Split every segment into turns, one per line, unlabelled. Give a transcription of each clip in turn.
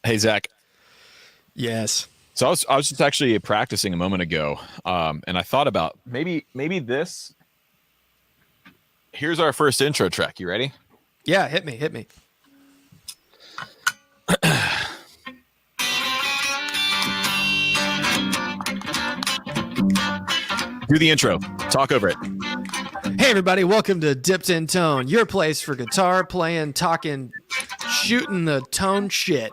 Hey, Zach.
Yes.
So I was just actually practicing a moment ago, and I thought about maybe this. Here's our first intro track. You ready?
Yeah, hit me.
Do the intro. Talk over it.
Hey, everybody. Welcome to Dipped in Tone, your place for guitar playing, talking, shooting the tone shit.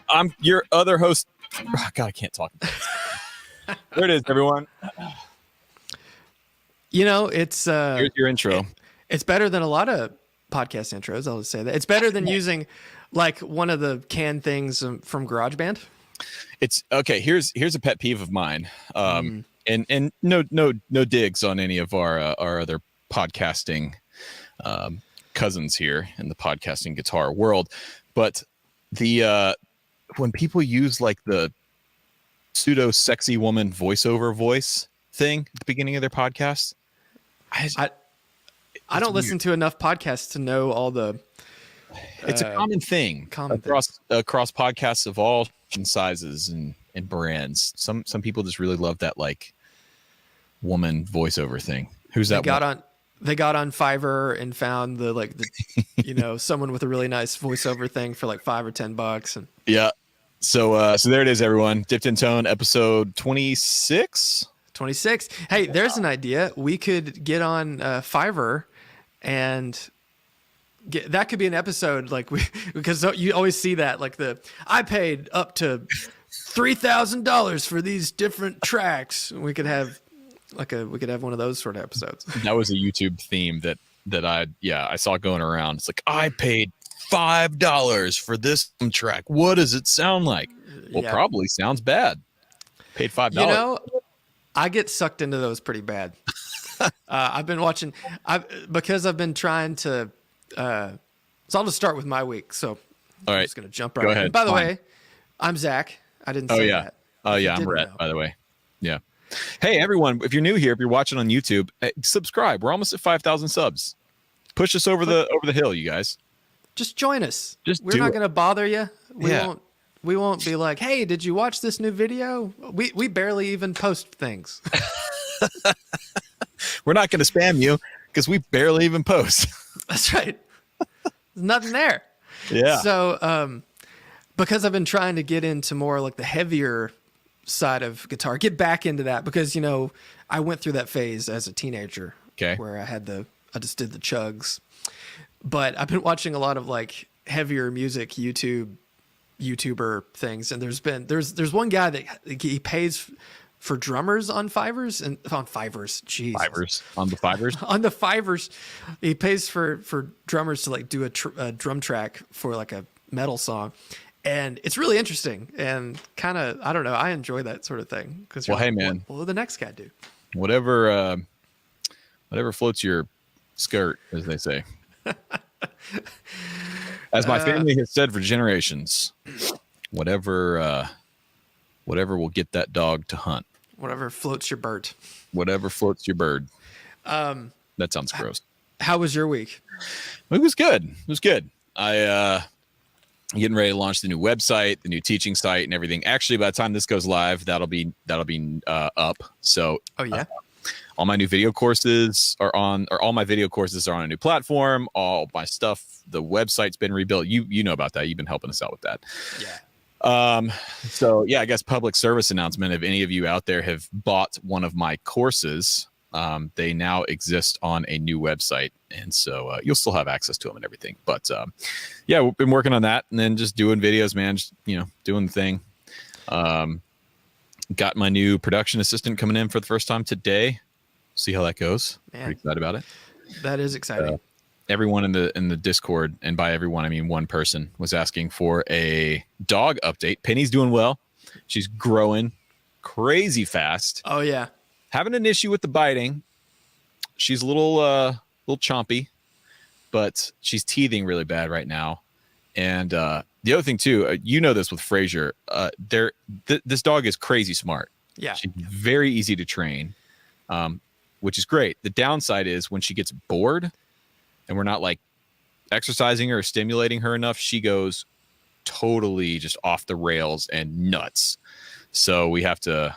I'm your other host. Oh, God, I can't talk. There it is, everyone.
You know, it's
Here's your intro.
it's better than a lot of podcast intros. I'll just say that. It's better than using like one of the canned things from GarageBand.
It's okay. Here's a pet peeve of mine. And no digs on any of our other podcasting cousins here in the podcasting guitar world, but the when people use like the pseudo sexy woman voiceover voice thing at the beginning of their podcast,
I don't listen to enough podcasts to know all the.
It's a common thing across podcasts of all sizes and brands. Some people just really love that like woman voiceover thing. Who's that?
They got on Fiverr and found the someone with a really nice voiceover thing for like $5 or $10 and
yeah. So there it is, everyone. Dipped in Tone, episode 26.
26. Hey, there's an idea. We could get on Fiverr and that could be an episode because you always see that I paid up to $3,000 for these different tracks. We could have one of those sort of episodes.
That was a YouTube theme that I saw going around. It's like, I paid $5 for this track. What does it sound like? Well, probably sounds bad. Paid $5.
You know, I get sucked into those pretty bad. I've been watching because I've been trying to so I'll just start with my week. So
all right,
I'm just gonna jump right
Go ahead.
in. By the way, I'm Zach. I didn't say that.
Oh yeah, I'm Rhett, by the way. Yeah. Hey everyone, if you're new here, if you're watching on YouTube, subscribe. We're almost at 5,000 subs. Push us over the hill, you guys.
Just join us.
We're
not going to bother you. We won't be like, "Hey, did you watch this new video?" We barely even post things.
We're not going to spam you because we barely even post.
That's right. There's nothing there.
Yeah.
So, because I've been trying to get into more like the heavier side of guitar, get back into that because I went through that phase as a teenager, where I just did the chugs, but I've been watching a lot of like heavier music YouTuber things, and there's one guy that he pays for drummers on Fivers and on Fivers,
on the Fivers
on the Fivers, he pays for drummers to like do a drum track for like a metal song. And it's really interesting and kind of, I don't know, I enjoy that sort of thing. Because
hey, man,
what will the next guy do?
Whatever floats your skirt, as they say. As my family has said for generations, whatever will get that dog to hunt.
Whatever floats your bird.
Whatever floats your bird. That sounds gross.
How was your week?
It was good. Getting ready to launch the new website, the new teaching site, and everything. Actually, by the time this goes live, that'll be up. So, all my new video courses are on, or all my video courses are on a new platform. All my stuff, the website's been rebuilt. You know about that. You've been helping us out with that.
Yeah.
So yeah, I guess public service announcement. If any of you out there have bought one of my courses, they now exist on a new website, and so you'll still have access to them and everything. But yeah, we've been working on that, and then just doing videos, man. Just doing the thing. Got my new production assistant coming in for the first time today. See how that goes.
Man,
pretty excited about it.
That is exciting.
Everyone in the Discord, and by everyone I mean one person, was asking for a dog update. Penny's doing well. She's growing crazy fast.
Oh yeah.
Having an issue with the biting. She's a little chompy, but she's teething really bad right now. And the other thing too, this with Frazier, this dog is crazy smart.
Yeah.
She's very easy to train, which is great. The downside is when she gets bored and we're not like exercising her or stimulating her enough, she goes totally just off the rails and nuts. So we have to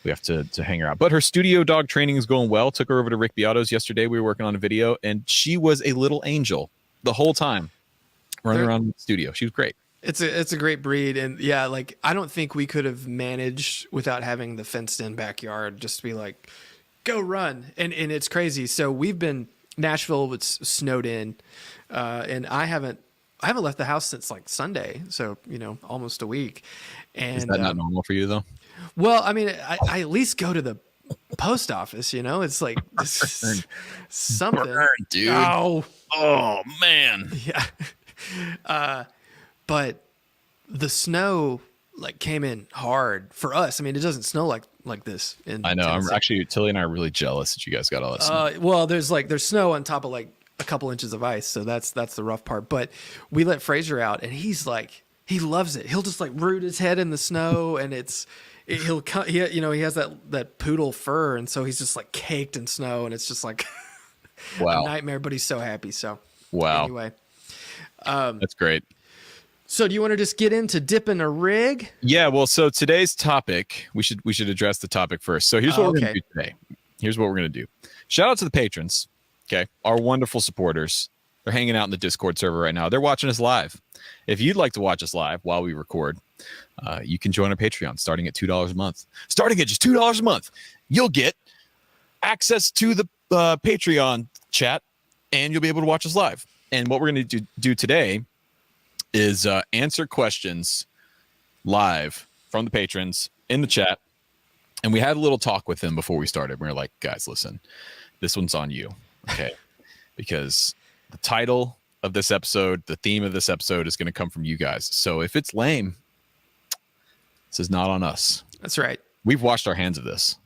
hang her out. But her studio dog training is going well. Took her over to Rick Beato's yesterday. We were working on a video, and she was a little angel the whole time running around the studio. She was great.
It's a great breed, and yeah, like I don't think we could have managed without having the fenced-in backyard. Just to be like, go run, and it's crazy. So Nashville was snowed in, and I haven't left the house since like Sunday, so almost a week. And
is that not normal for you though?
Well, I mean, I at least go to the post office. It's like something,
Burn, dude. Oh man,
yeah. But the snow like came in hard for us. I mean, it doesn't snow like this in
I know.
Tennessee.
I'm actually, Tilly and I are really jealous that you guys got all that snow.
Well, there's snow on top of like a couple inches of ice, so that's the rough part. But we let Fraser out, and he's like, he loves it. He'll just like root his head in the snow, and he has that poodle fur, and so he's just like caked in snow, and it's just like
wow,
a nightmare. But he's so happy. So
wow.
Anyway,
that's great.
So do you want to just get into dipping a rig?
Yeah, well, so today's topic, we should address the topic first. So here's what we're going to do today. Here's what we're going to do. Shout out to the patrons, okay? Our wonderful supporters. They're hanging out in the Discord server right now. They're watching us live. If you'd like to watch us live while we record, you can join our Patreon starting at $2 a month. Starting at just $2 a month, you'll get access to the Patreon chat, and you'll be able to watch us live. And what we're going to do today is answer questions live from the patrons in the chat. And we had a little talk with them before we started. We were like, guys, listen, this one's on you, okay? Because the title of this episode, the theme of this episode is going to come from you guys. So if it's lame, this is not on us.
That's right.
We've washed our hands of this.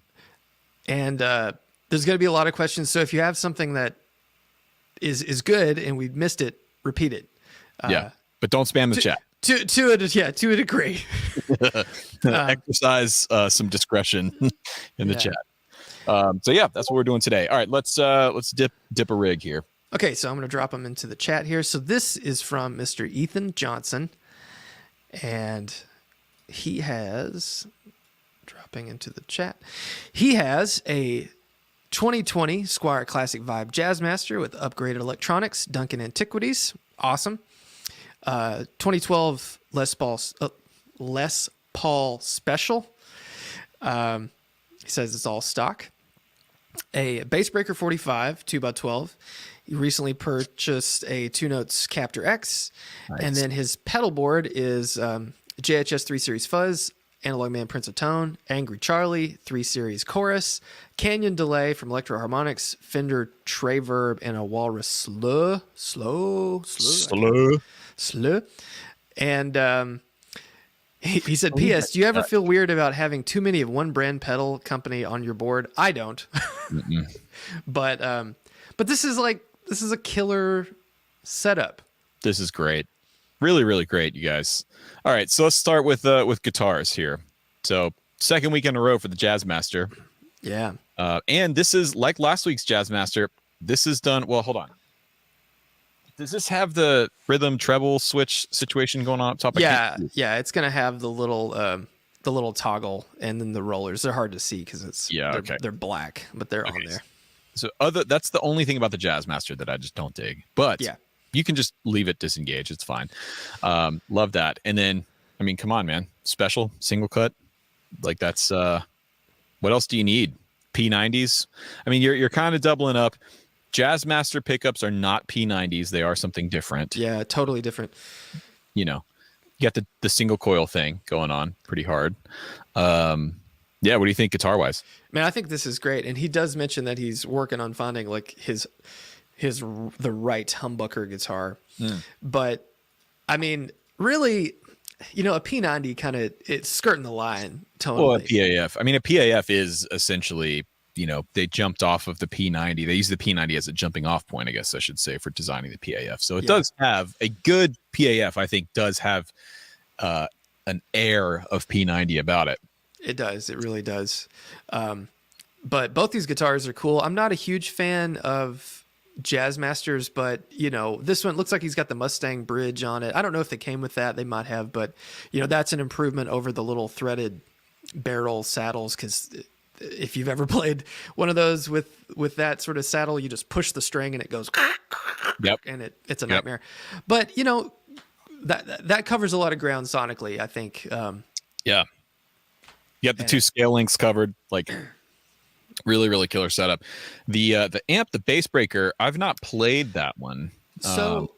And there's going to be a lot of questions. So if you have something that is good and we missed it, repeat it.
Yeah. But don't spam the chat.
To a degree.
Exercise some discretion in the chat. So yeah, that's what we're doing today. All right, let's dip a rig here.
Okay, so I'm going to drop them into the chat here. So this is from Mr. Ethan Johnson, and he has dropping into the chat. He has a 2020 Squier Classic Vibe Jazzmaster with upgraded electronics, Duncan Antiquities. Awesome. 2012 Les Paul Special. He says it's all stock. A Bassbreaker 45 2x12. He recently purchased a 2-Notes Captor X. Nice. And then his pedalboard is JHS 3 Series Fuzz, Analog Man Prince of Tone, Angry Charlie 3 Series Chorus, Canyon Delay from Electro Harmonics, Fender Traverb, and a Walrus Slow. And he said, P.S. Do you ever feel weird about having too many of one brand pedal company on your board? I don't. But this is a killer setup.
This is great. Really, really great, you guys. All right, so let's start with guitars here. So second week in a row for the Jazzmaster.
Yeah.
And this is like last week's Jazzmaster. This is done. Well, hold on. Does this have the rhythm treble switch situation going on up top?
Yeah. It's gonna have the little toggle and then the rollers. They're hard to see because they're black, but they're on there.
So that's the only thing about the Jazzmaster that I just don't dig. But yeah, you can just leave it disengaged. It's fine. Love that. And then, I mean, come on, man. Special single cut. Like that's what else do you need? P90s. I mean, you're kind of doubling up. Jazzmaster pickups are not P90s. They are something different.
Yeah, totally different.
You got the single coil thing going on pretty hard. Yeah, what do you think guitar wise?
Man, I think this is great. And he does mention that he's working on finding like the right humbucker guitar. But I mean, really, a P90 kind of it's skirting the line tonally.
Well, a PAF. I mean, a PAF is essentially, they jumped off of the P90. They use the P90 as a jumping off point, I guess I should say, for designing the PAF. So it does have a good PAF, I think, does have an air of P90 about it.
It does. It really does. But both these guitars are cool. I'm not a huge fan of Jazz Masters, but this one looks like he's got the Mustang bridge on it. I don't know if they came with that. They might have, but that's an improvement over the little threaded barrel saddles, because if you've ever played one of those with that sort of saddle, you just push the string and it goes and it's a nightmare. But that covers a lot of ground sonically, I think.
You got the two scale links covered, like really, really killer setup. The amp, the bass breaker, I've not played that one.
So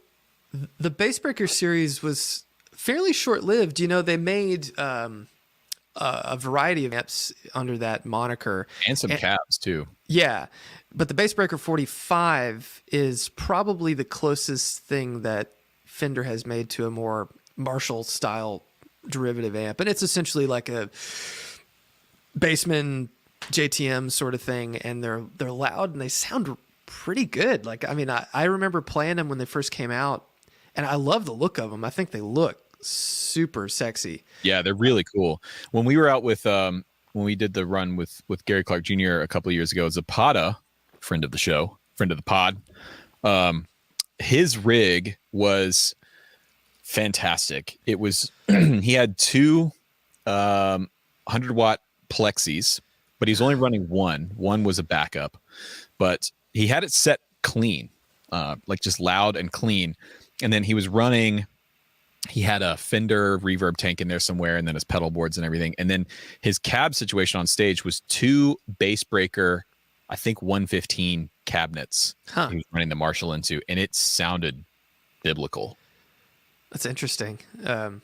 the bass breaker series was fairly short lived. They made a variety of amps under that moniker,
and some cabs too.
Yeah, but the Bassbreaker 45 is probably the closest thing that Fender has made to a more Marshall style derivative amp, and it's essentially like a Bassman JTM sort of thing, and they're loud and they sound pretty good. Like, I mean, I remember playing them when they first came out, and I love the look of them. I think they look super sexy.
Yeah, they're really cool. When we were out with when we did the run with Gary Clark Jr. a couple of years ago, Zapata, friend of the show, friend of the pod, his rig was fantastic. It was he had two 100-watt plexis, but he's only running one. One was a backup, but he had it set clean, like just loud and clean. And then he was running, he had a Fender reverb tank in there somewhere, and then his pedal boards and everything. And then his cab situation on stage was two Bassbreaker, I think 115 cabinets he was running the Marshall into, and it sounded biblical.
That's interesting. I'm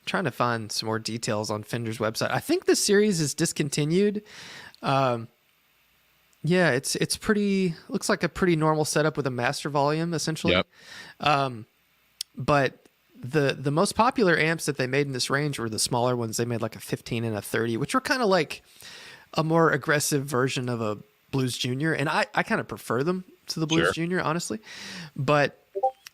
trying to find some more details on Fender's website. I think the series is discontinued. Yeah, it's pretty, looks like a pretty normal setup with a master volume essentially. Yep. But the most popular amps that they made in this range were the smaller ones. They made like a 15 and a 30, which were kind of like a more aggressive version of a Blues Junior. And I kind of prefer them to the Blues Junior, honestly. But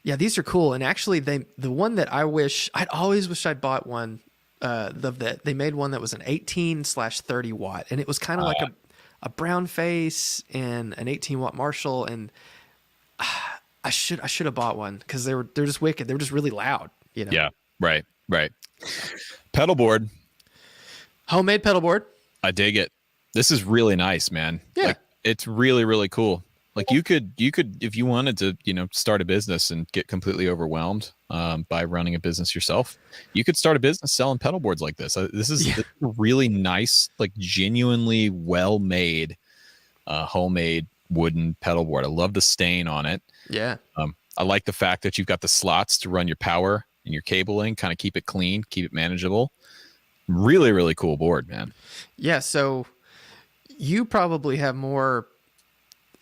yeah, these are cool. And actually the one that I'd always wished I'd bought one, they made one that was an 18/30 watt. And it was kind of like a brown face and an 18-watt Marshall. And I should have bought one because they're just wicked. They were just really loud, Yeah,
right. Pedalboard,
homemade pedalboard.
I dig it. This is really nice, man.
Yeah,
like, it's really, really cool. Like you could if you wanted to, start a business and get completely overwhelmed by running a business yourself, you could start a business selling pedalboards like this. This is a really nice, like genuinely well-made, homemade wooden pedalboard. I love the stain on it.
Yeah.
I like the fact that you've got the slots to run your power and your cabling, kind of keep it clean, keep it manageable. Really, really cool board, man.
Yeah. So you probably have more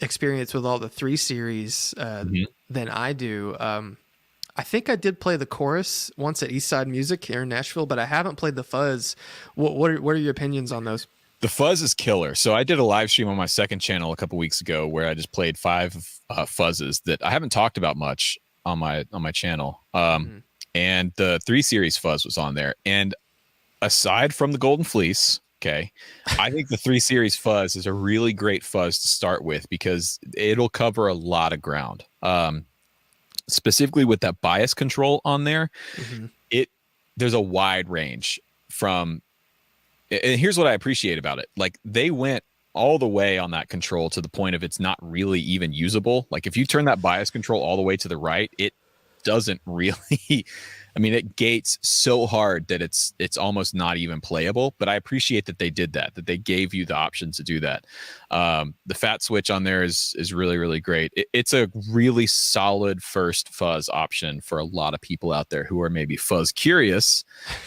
experience with all the 3 Series than I do. I think I did play the chorus once at Eastside Music here in Nashville, but I haven't played the fuzz. What are your opinions on those?
The fuzz is killer. So I did a live stream on my second channel a couple weeks ago where I just played 5 fuzzes that I haven't talked about much on my channel. And the 3 Series fuzz was on there. And aside from the Golden Fleece, okay, I think the 3 Series fuzz is a really great fuzz to start with because it'll cover a lot of ground. Specifically with that bias control on there, there's a wide range from. And here's what I appreciate about it. Like they went all the way on that control to the point of it's not really even usable. Like if you turn that bias control all the way to the right, it doesn't really, I mean, it gates so hard that it's almost not even playable, but I appreciate that they did that they gave you the option to do that. The fat switch on there is really, really great. It's a really solid first fuzz option for a lot of people out there who are maybe fuzz curious,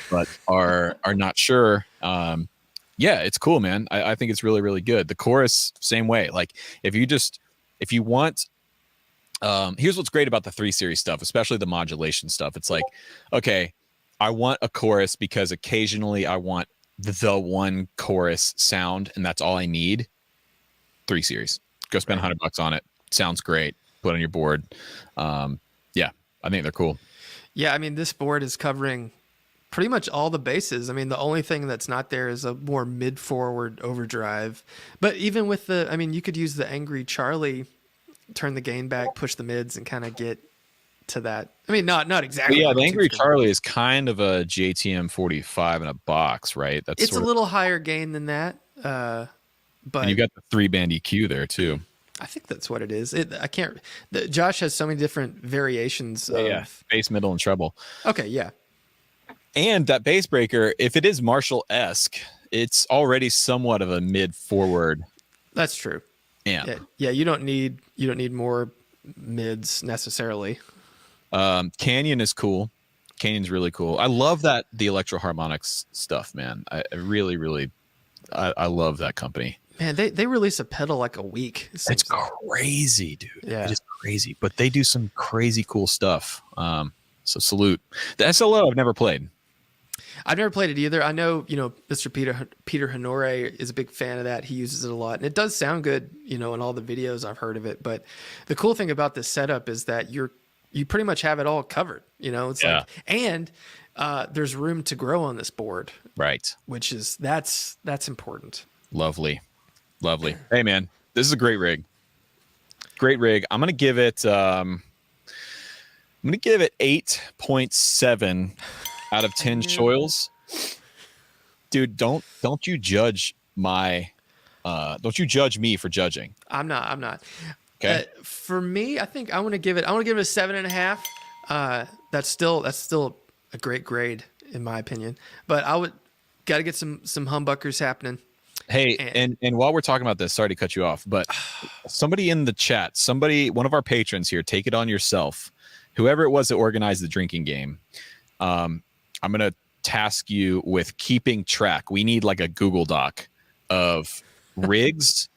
but are not sure. Yeah, it's cool, man. I think it's really, really good. The chorus, same way. Like if you want, here's what's great about the 3 Series stuff, especially the modulation stuff. It's like, okay, I want a chorus because occasionally I want the one chorus sound and that's all I need. 3 Series, go spend $100 on it. Sounds great. Put on your board. Yeah, I think they're cool.
Yeah. I mean, this board is covering pretty much all the bases. I mean, the only thing that's not there is a more mid-forward overdrive, but even with you could use the Angry Charlie turn the gain back, push the mids, and kind of get to that. I mean, not exactly.
But yeah, the Angry Charlie is kind of a JTM 45 in a box, right?
It's a little higher gain than that. But
and you got the 3-band EQ there too.
I think that's what it is. Josh has so many different variations of
bass, middle, and treble.
Okay, yeah.
And that bass breaker, if it is Marshall-esque, it's already somewhat of a mid-forward.
That's true.
Yeah.
Yeah, you don't need more mids necessarily.
Canyon is cool. Canyon's really cool. I love the Electro Harmonics stuff, man. I really I love that company.
Man, they release a pedal like a week.
It's crazy, dude.
Yeah.
It is crazy. But they do some crazy cool stuff. So salute. The SLO I've never played.
I've never played it either. I know, Mr. Peter Honore is a big fan of that. He uses it a lot. And it does sound good, in all the videos I've heard of it. But the cool thing about this setup is that you pretty much have it all covered. It's like, and there's room to grow on this board.
Right.
Which is that's important.
Lovely. Hey man, this is a great rig. Great rig. I'm gonna give it 8.7 out of 10 shoils. Dude, don't you judge don't you judge me for judging.
I'm not.
Okay.
For me, I think I want to give it a 7.5. That's still a great grade in my opinion. But I would got to get some humbuckers happening.
Hey, and while we're talking about this, sorry to cut you off, but somebody in the chat, one of our patrons here, take it on yourself. Whoever it was that organized the drinking game, I'm going to task you with keeping track. We need like a Google Doc of rigs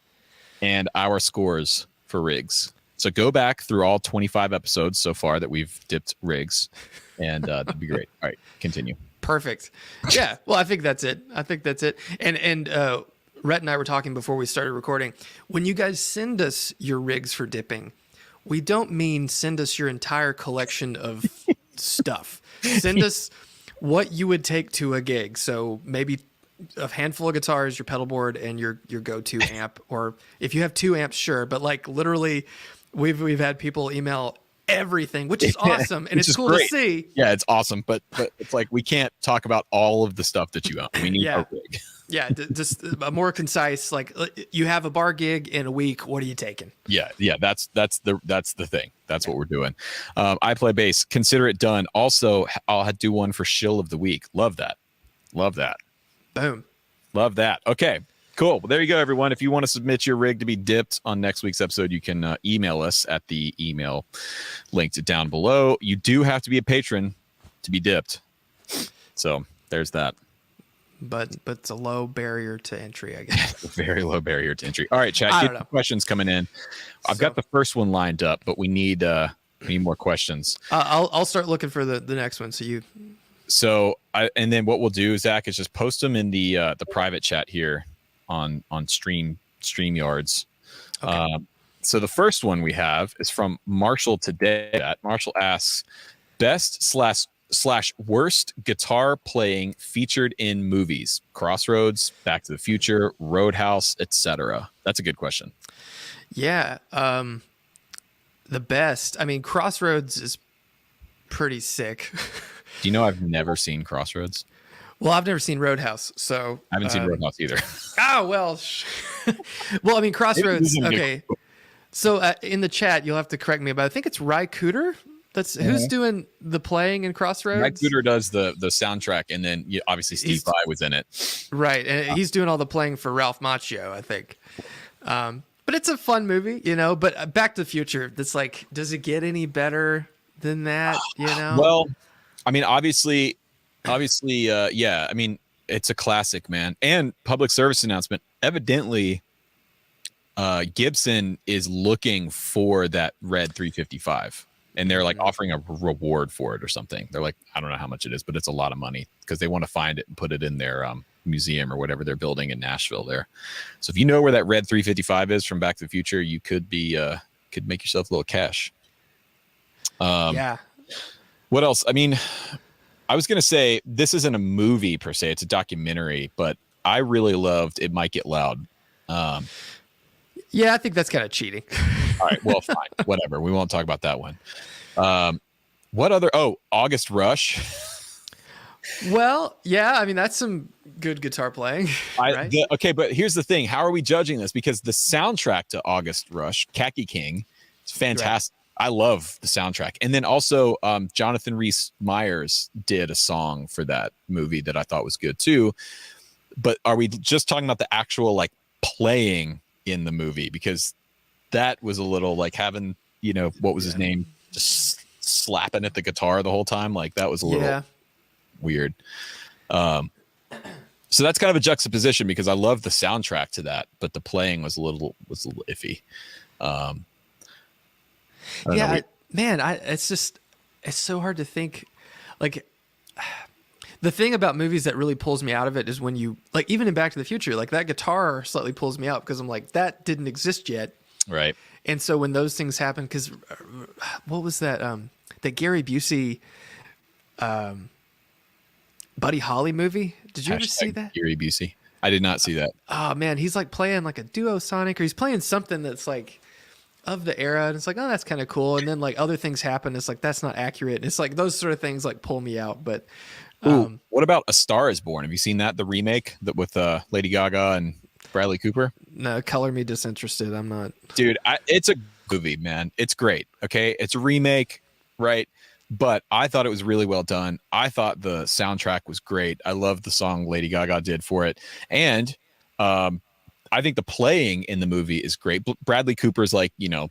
and our scores for rigs. So go back through all 25 episodes so far that we've dipped rigs, and that'd be great. All right, continue.
Perfect. Yeah. Well, I think that's it. And Rhett and I were talking before we started recording. When you guys send us your rigs for dipping, we don't mean send us your entire collection of stuff. Send us what you would take to a gig. So maybe a handful of guitars, your pedal board, and your go-to amp. Or if you have 2 amps, sure. But like literally, we've had people email everything, which is awesome, and it's cool to see.
Yeah, it's awesome, but it's like we can't talk about all of the stuff that you own. We need a rig.
Yeah, just a more concise. Like you have a bar gig in a week. What are you taking?
Yeah. That's the thing. That's what we're doing. I play bass. Consider it done. Also, I'll do one for shill of the week. Love that.
Boom.
Love that. Okay. Cool. Well, there you go, everyone. If you want to submit your rig to be dipped on next week's episode, you can email us at the email linked down below. You do have to be a patron to be dipped. So there's that.
But it's a low barrier to entry, I guess.
Very low barrier to entry. All right, Chad, get the questions coming in. I've got the first one lined up, but we need more questions.
I'll start looking for the next one.
And then what we'll do, Zach, is just post them in the private chat here on StreamYards. Okay. So the first one we have is from Marshall today. Marshall asks, best / worst guitar playing featured in movies: Crossroads, Back to the Future, Roadhouse, etc. That's a good question.
Yeah. The best. I mean, Crossroads is pretty sick.
Do you know I've never seen Crossroads?
Well, I've never seen Roadhouse, so
I haven't seen Roadhouse either.
Well, well, I mean, Crossroads. Okay, so in the chat, you'll have to correct me, but I think it's Ry Cooter. That's who's doing the playing in Crossroads.
Ry Cooter does the soundtrack, and then obviously Steve Vai was in it,
right? And he's doing all the playing for Ralph Macchio, I think. But it's a fun movie, But Back to the Future, it's like, does it get any better than that?
Well, I mean, obviously, yeah. I mean, it's a classic, man. And public service announcement. Evidently, Gibson is looking for that red 355, and they're like offering a reward for it or something. They're like, I don't know how much it is, but it's a lot of money because they want to find it and put it in their museum or whatever they're building in Nashville there. So if you know where that red 355 is from Back to the Future, you could make yourself a little cash.
Yeah.
What else? I mean, I was going to say this isn't a movie per se. It's a documentary, but I really loved It Might Get Loud.
Yeah, I think that's kind of cheating.
All right. Well, fine. Whatever. We won't talk about that one. What other? Oh, August Rush.
Well, yeah. I mean, that's some good guitar playing. Right?
Okay, but here's the thing. How are we judging this? Because the soundtrack to August Rush, Khaki King, is fantastic. Right. I love the soundtrack. And then also Jonathan Rhys Meyers did a song for that movie that I thought was good too. But are we just talking about the actual like playing in the movie? Because that was a little like having, what was his name? Just slapping at the guitar the whole time. Like that was a little weird. So that's kind of a juxtaposition because I love the soundtrack to that, but the playing was a little iffy.
It's so hard to think. Like the thing about movies that really pulls me out of it is when you like, even in Back to the Future, like that guitar slightly pulls me out because I'm like, that didn't exist yet.
Right.
And so when those things happen, because what was that? That Gary Busey, Buddy Holly movie. Did you ever see that?
Gary Busey. I did not see that.
Oh man, he's like playing like a duo sonic, or he's playing something that's like of the era, and it's like, oh, that's kind of cool. And then like other things happen. It's like that's not accurate. And it's like those sort of things like pull me out. But
what about A Star Is Born? Have you seen that? The remake that with Lady Gaga and Bradley Cooper?
No, color me disinterested. I'm not.
Dude, it's a movie, man. It's great. Okay, it's a remake, right? But I thought it was really well done. I thought the soundtrack was great. I love the song Lady Gaga did for it. And I think the playing in the movie is great. Bradley Cooper's like, you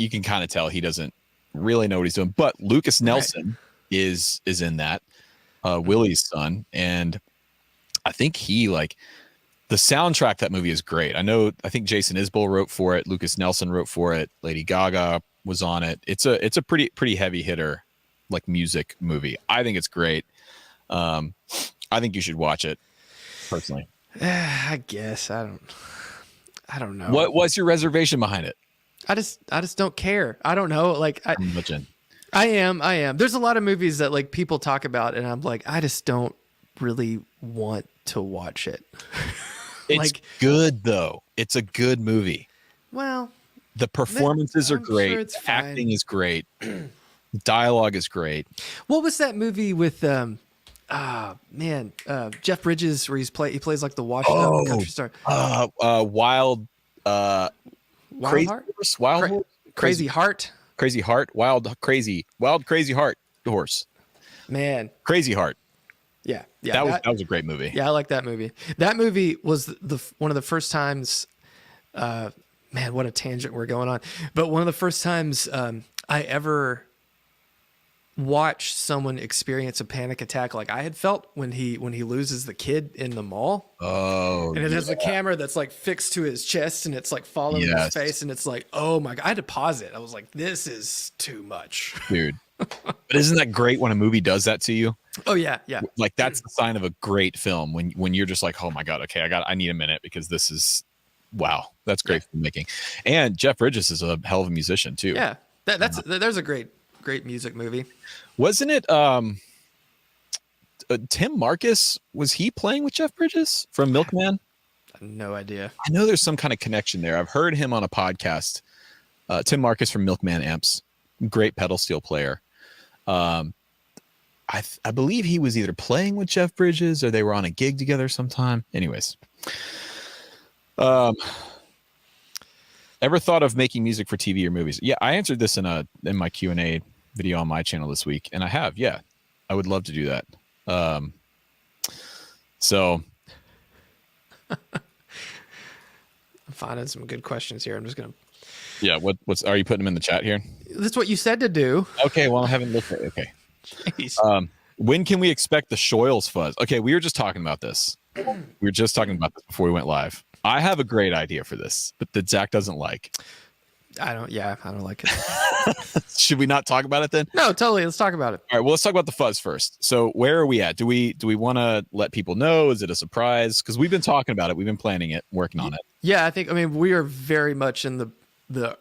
can kind of tell he doesn't really know what he's doing. But Lucas Nelson is in that, Willie's son. And I think the soundtrack to that movie is great. I think Jason Isbell wrote for it. Lucas Nelson wrote for it. Lady Gaga was on it. It's a pretty heavy hitter, like music movie. I think it's great. I think you should watch it personally.
I guess I don't know.
What was your reservation behind it?
I just don't care. I don't know. Like I am. There's a lot of movies that like people talk about and I'm like, I just don't really want to watch it.
It's good though. It's a good movie.
Well,
the performances are great. Sure, acting is great. Dialogue is great.
What was that movie with Jeff Bridges where he plays like the washed up country star?
Wild
Crazy Heart.
Crazy Heart. Wild Crazy Heart horse. Man. Crazy Heart.
Yeah.
That was a great movie.
Yeah, I like that movie. That movie was one of the first times man, what a tangent we're going on. But one of the first times I ever watched someone experience a panic attack like I had felt when he loses the kid in the mall.
Oh,
and it has a camera that's like fixed to his chest and it's like following his face and it's like, oh my God, I had to pause it. I was like, this is too much.
Dude. But isn't that great when a movie does that to you?
Oh yeah.
Like that's the sign of a great film when you're just like, oh my God, okay, I need a minute because this is wow, that's great filmmaking. And Jeff Bridges is a hell of a musician too.
Yeah, there's a great music movie.
Wasn't it? Tim Marcus, was he playing with Jeff Bridges from Milkman?
I have no idea.
I know there's some kind of connection there. I've heard him on a podcast. Tim Marcus from Milkman Amps, great pedal steel player. I believe he was either playing with Jeff Bridges or they were on a gig together sometime. Anyways. Ever thought of making music for TV or movies? Yeah, I answered this in my Q&A video on my channel this week, and I have. Yeah, I would love to do that. So
I'm finding some good questions here. I'm just gonna.
Yeah, what's are you putting them in the chat here?
That's what you said to do.
Okay, well I haven't looked at it. Okay. Jeez. When can we expect the Shoyles fuzz? Okay, we were just talking about this. We were just talking about this before we went live. I have a great idea for this, but that Zach doesn't like.
I don't like it.
Should we not talk about it then?
No, totally. Let's talk about it.
All right. Well, let's talk about the fuzz first. So where are we at? Do we want to let people know? Is it a surprise? Because we've been talking about it. We've been planning it, working on it.
Yeah, I mean, we are very much in the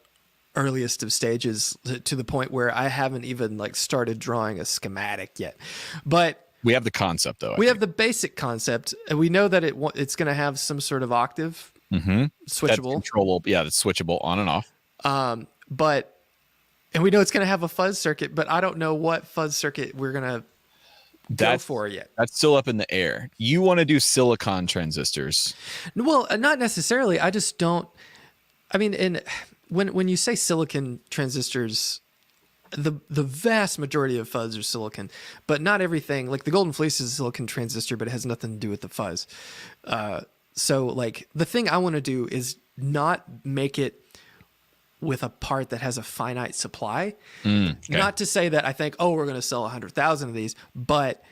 earliest of stages to the point where I haven't even like started drawing a schematic yet. But
we have the concept though.
We have the basic concept, and we know that it's going to have some sort of octave switchable.
That's controllable. Yeah, that's switchable on and off.
And we know it's going to have a fuzz circuit, but I don't know what fuzz circuit we're going to go for yet.
That's still up in the air. You want to do silicon transistors?
Well, not necessarily. I just don't. I mean, when you say silicon transistors, the vast majority of fuzz are silicon, but not everything. Like the Golden Fleece is a silicon transistor, but it has nothing to do with the fuzz. So like the thing I want to do is not make it with a part that has a finite supply. Okay. Not to say that I think, oh, we're going to sell 100,000 of these, but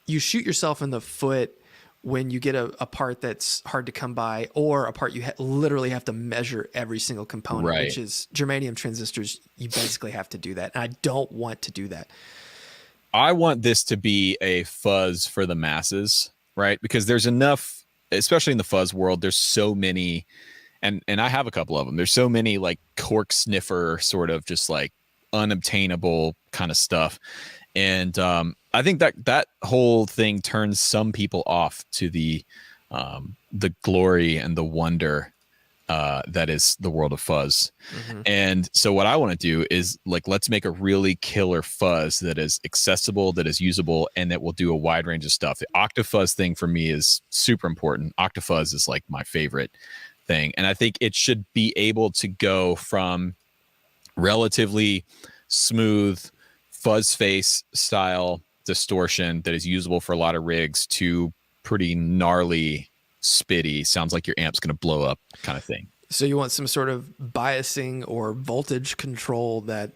you shoot yourself in the foot when you get a part that's hard to come by, or a part you literally have to measure every single component, right, which is germanium transistors. You basically have to do that. And I don't want to do that.
I want this to be a fuzz for the masses, right? Because there's enough, especially in the fuzz world, there's so many, and I have a couple of them. There's so many like cork sniffer sort of just like unobtainable kind of stuff. And I think that whole thing turns some people off to the glory and the wonder that is the world of fuzz. Mm-hmm. And so what I want to do is like, let's make a really killer fuzz that is accessible, that is usable, and that will do a wide range of stuff. The Octafuzz thing for me is super important. Octafuzz is like my favorite thing. And I think it should be able to go from relatively smooth fuzz face style distortion that is usable for a lot of rigs to pretty gnarly, spitty, sounds like your amp's going to blow up kind of thing.
So you want some sort of biasing or voltage control that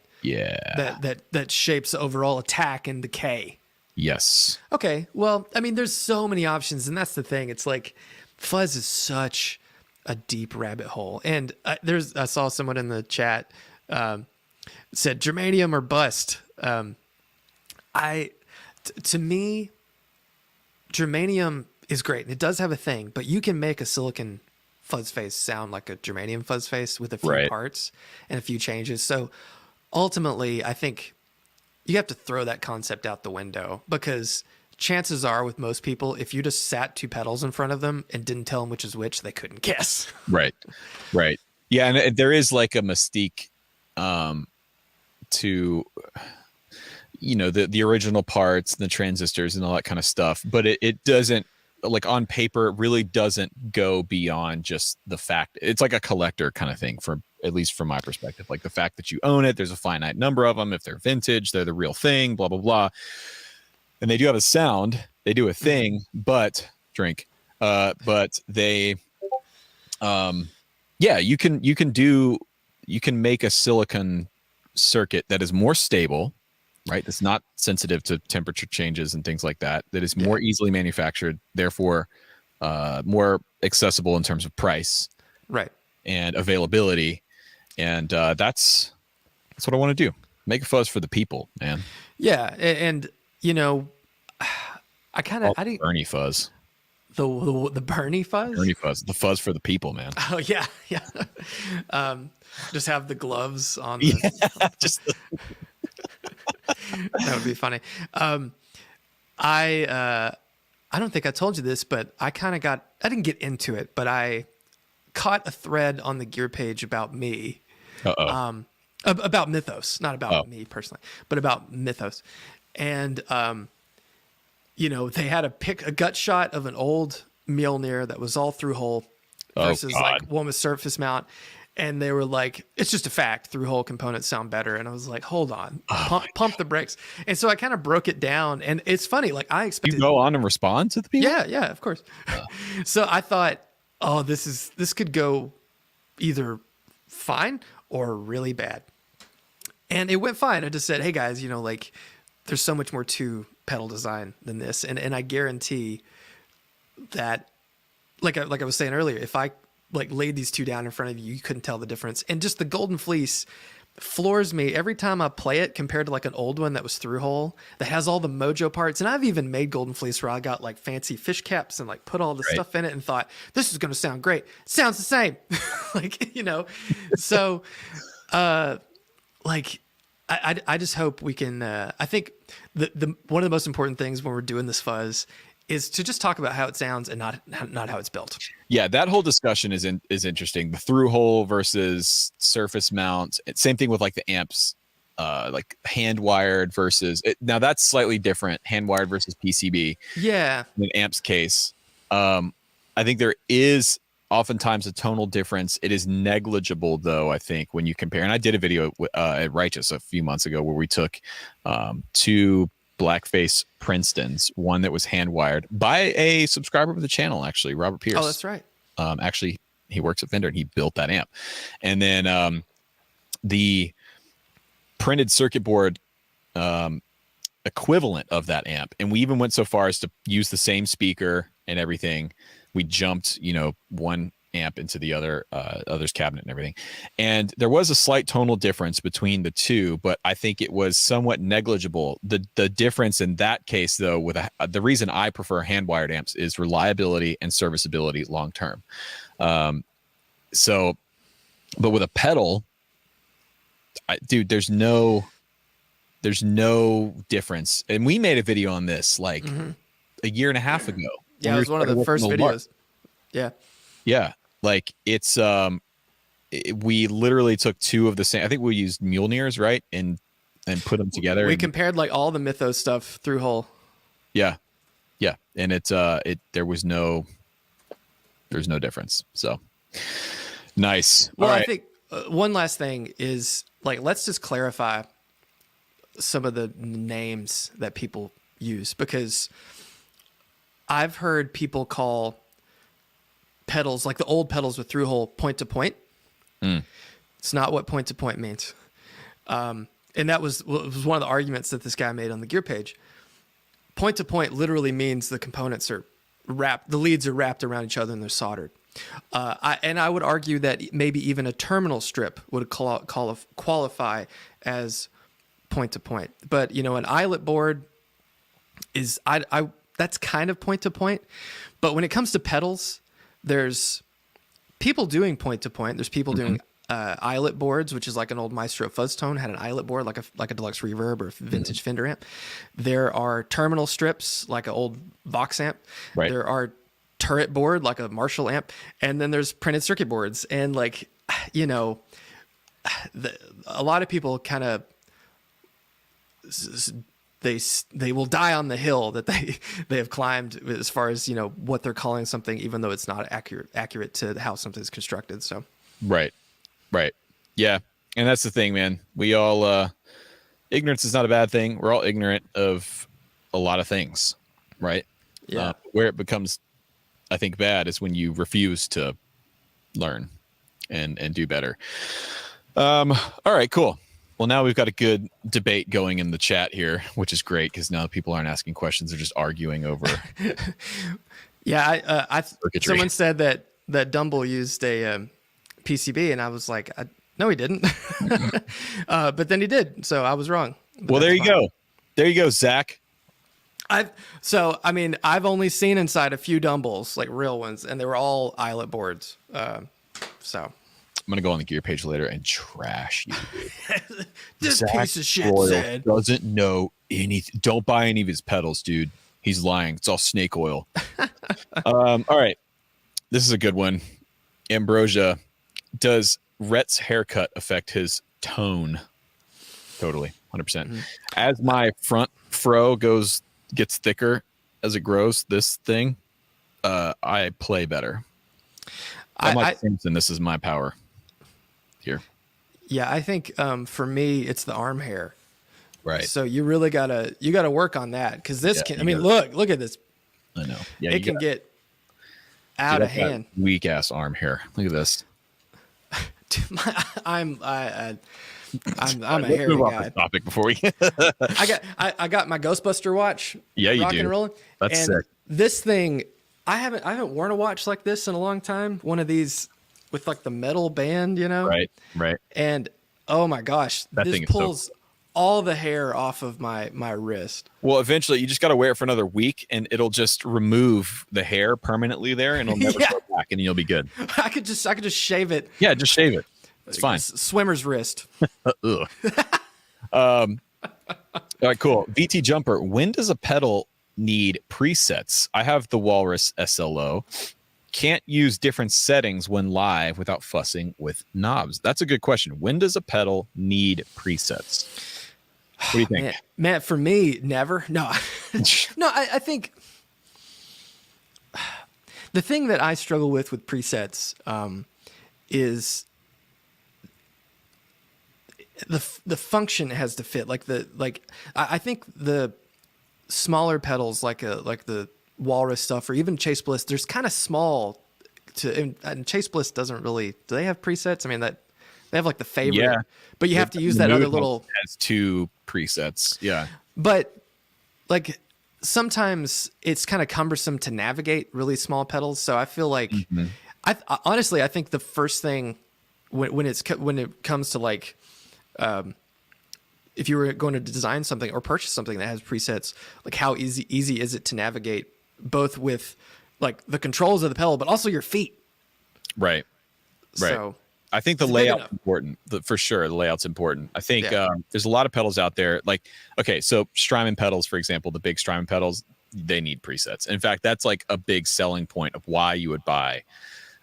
shapes the overall attack and decay.
Yes.
Okay. Well, I mean, there's so many options, and that's the thing. It's like fuzz is such a deep rabbit hole. And I saw someone in the chat said germanium or bust. To me, germanium is great. And it does have a thing, but you can make a silicon fuzz face sound like a germanium fuzz face with a few parts and a few changes. So ultimately, I think you have to throw that concept out the window, because chances are with most people, if you just sat two pedals in front of them and didn't tell them which is which, they couldn't guess.
Right. Yeah. And there is like a mystique to, you know, the original parts, the transistors and all that kind of stuff, but it doesn't, like on paper, it really doesn't go beyond just the fact. It's like a collector kind of thing, for at least from my perspective. Like the fact that you own it, there's a finite number of them. If they're vintage, they're the real thing, blah, blah, blah. And they do have a sound, they do a thing, but they, you can make a silicon circuit that is more stable, right? That's not sensitive to temperature changes and things like that. That is more easily manufactured, therefore more accessible in terms of price,
right, and
availability. And that's what I want to do. Make a fuzz for the people, man.
Yeah, and you know, I didn't
Bernie fuzz.
The Bernie fuzz?
Bernie fuzz. The fuzz for the people, man.
Oh yeah. Just have the gloves on. Just that would be funny. I don't think I told you this, but I didn't get into it, but I caught a thread on the Gear page about me. About Mythos, not about me personally, but about Mythos. And you know, they had a gut shot of an old Mjolnir that was all through hole versus like one with surface mount. And they were like, it's just a fact, through hole components sound better. And I was like, hold on, pump the brakes. And so I kind of broke it down. And it's funny, like I expected.
You go on and respond to the people?
Yeah, of course. So I thought, oh, this could go either fine or really bad. And it went fine. I just said, hey guys, you know, like there's so much more to pedal design than this. And I guarantee that, like I was saying earlier, if I like laid these two down in front of you, you couldn't tell the difference. And just the Golden Fleece floors me every time I play it compared to like an old one that was through hole that has all the mojo parts. And I've even made Golden Fleece where I got like fancy fish caps and like put all the stuff in it and thought, this is going to sound great. It sounds the same. Like, you know, so like I just hope we can, I think the one of the most important things when we're doing this fuzz is to just talk about how it sounds and not how it's built.
Yeah, that whole discussion is interesting. The through hole versus surface mount. Same thing with like the amps, like hand wired versus now that's slightly different. Hand wired versus PCB.
Yeah.
In an amps case, I think there is oftentimes a tonal difference. It is negligible though, I think, when you compare. And I did a video at Righteous a few months ago where we took two blackface Princetons, one that was hand wired by a subscriber of the channel, actually, Robert Pierce.
Oh, that's right.
Actually, he works at Fender and he built that amp. And then the printed circuit board equivalent of that amp. And we even went so far as to use the same speaker and everything. We jumped, one amp into the other's cabinet and everything. And there was a slight tonal difference between the two, but I think it was somewhat negligible. The difference in that case, though, with the reason I prefer hand wired amps is reliability and serviceability long term. But with a pedal, dude, there's no difference. And we made a video on this like a year and a half ago.
Yeah, it was one of the first videos. Yeah.
Yeah. Like it's, we literally took two of the same, I think we used Mjolnirs, right? And put them together.
We compared like all the Mythos stuff through hole.
Yeah. Yeah. And there's no difference. So nice.
Well, I think one last thing is like, let's just clarify some of the names that people use, because I've heard people call pedals, like the old pedals with through hole, point to point. It's not what point to point means. And that was one of the arguments that this guy made on the gear page. Point to point literally means the components are wrapped, the leads are wrapped around each other and they're soldered. I would argue that maybe even a terminal strip would qualify as point to point. But an eyelet board is that's kind of point to point. But when it comes to pedals, there's people doing point to point. There's people doing eyelet boards, which is like an old Maestro fuzz tone had an eyelet board, like a deluxe reverb or vintage Fender amp. There are terminal strips, like an old Vox amp. Right. There are turret board, like a Marshall amp, and then there's printed circuit boards. And like, a lot of people kind of they will die on the hill that they have climbed as far as what they're calling something, even though it's not accurate to how something's constructed. So
right, yeah, and that's the thing, man. We all ignorance is not a bad thing. We're all ignorant of a lot of things, right?
Yeah.
Where it becomes, I think, bad is when you refuse to learn and do better. All right, cool. Well, now we've got a good debate going in the chat here, which is great because now people aren't asking questions; they're just arguing over.
Yeah, someone said that Dumble used a PCB, and I was like, no, he didn't. But then he did, so I was wrong.
Well, there you go. There you go, Zach.
I've only seen inside a few Dumbles, like real ones, and they were all eyelet boards. So.
I'm gonna go on the gear page later and trash you.
This
Zach
piece of shit
Royal doesn't know anything. Don't buy any of his pedals, dude. He's lying. It's all snake oil. All right, this is a good one. Ambrosia, does Rhett's haircut affect his tone? Totally, 100%. As my front fro gets thicker as it grows, this thing, I play better. I'm like Simpson. This is my power. Here.
Yeah, I think for me it's the arm hair.
Right.
So you really gotta work on that, because this look at this.
I know. Yeah,
it can get out of hand.
Weak ass arm hair. Look at this.
Dude, I'm a hairy guy.
Topic before we.
I got my Ghostbuster watch.
Yeah, you
rocking
do.
And rolling.
That's sick.
This thing, I haven't worn a watch like this in a long time. One of these with like the metal band, Right. And oh my gosh, this pulls all the hair off of my wrist.
Well, eventually you just got to wear it for another week and it'll just remove the hair permanently there and it'll never go back and you'll be good.
I could just shave it.
Yeah, just shave it. It's fine.
Swimmer's wrist.
All right, cool. VT Jumper. When does a pedal need presets? I have the Walrus SLO. Can't use different settings when live without fussing with knobs. That's a good question. When does a pedal need presets? What do you think?
Man, for me, never. No, no. I think the thing that I struggle with presets is the function has to fit. I think the smaller pedals like the Walrus stuff or even Chase Bliss, there's kind of small and Chase Bliss doesn't really, do they have presets? I mean, that they have like the favorite, but you have to use that other little,
has 2 presets. Yeah.
But like sometimes it's kind of cumbersome to navigate really small pedals. So I feel like honestly, I think the first thing when it comes to like, if you were going to design something or purchase something that has presets, like how easy is it to navigate both with like the controls of the pedal, but also your feet.
Right. So I think the layout's important for sure. The layout's important. I think there's a lot of pedals out there. Like, okay, so Strymon pedals, for example, the big Strymon pedals, they need presets. In fact, that's like a big selling point of why you would buy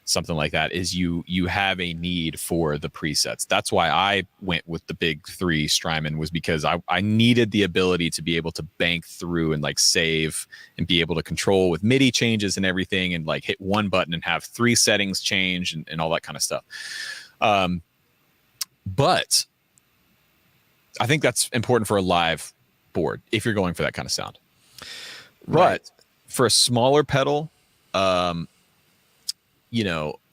something like that is you have a need for the presets. That's why I went with the big 3 Strymon, was because I needed the ability to be able to bank through and like save and be able to control with MIDI changes and everything and like hit one button and have 3 settings change and all that kind of stuff. But I think that's important for a live board if you're going for that kind of sound. Right. But for a smaller pedal,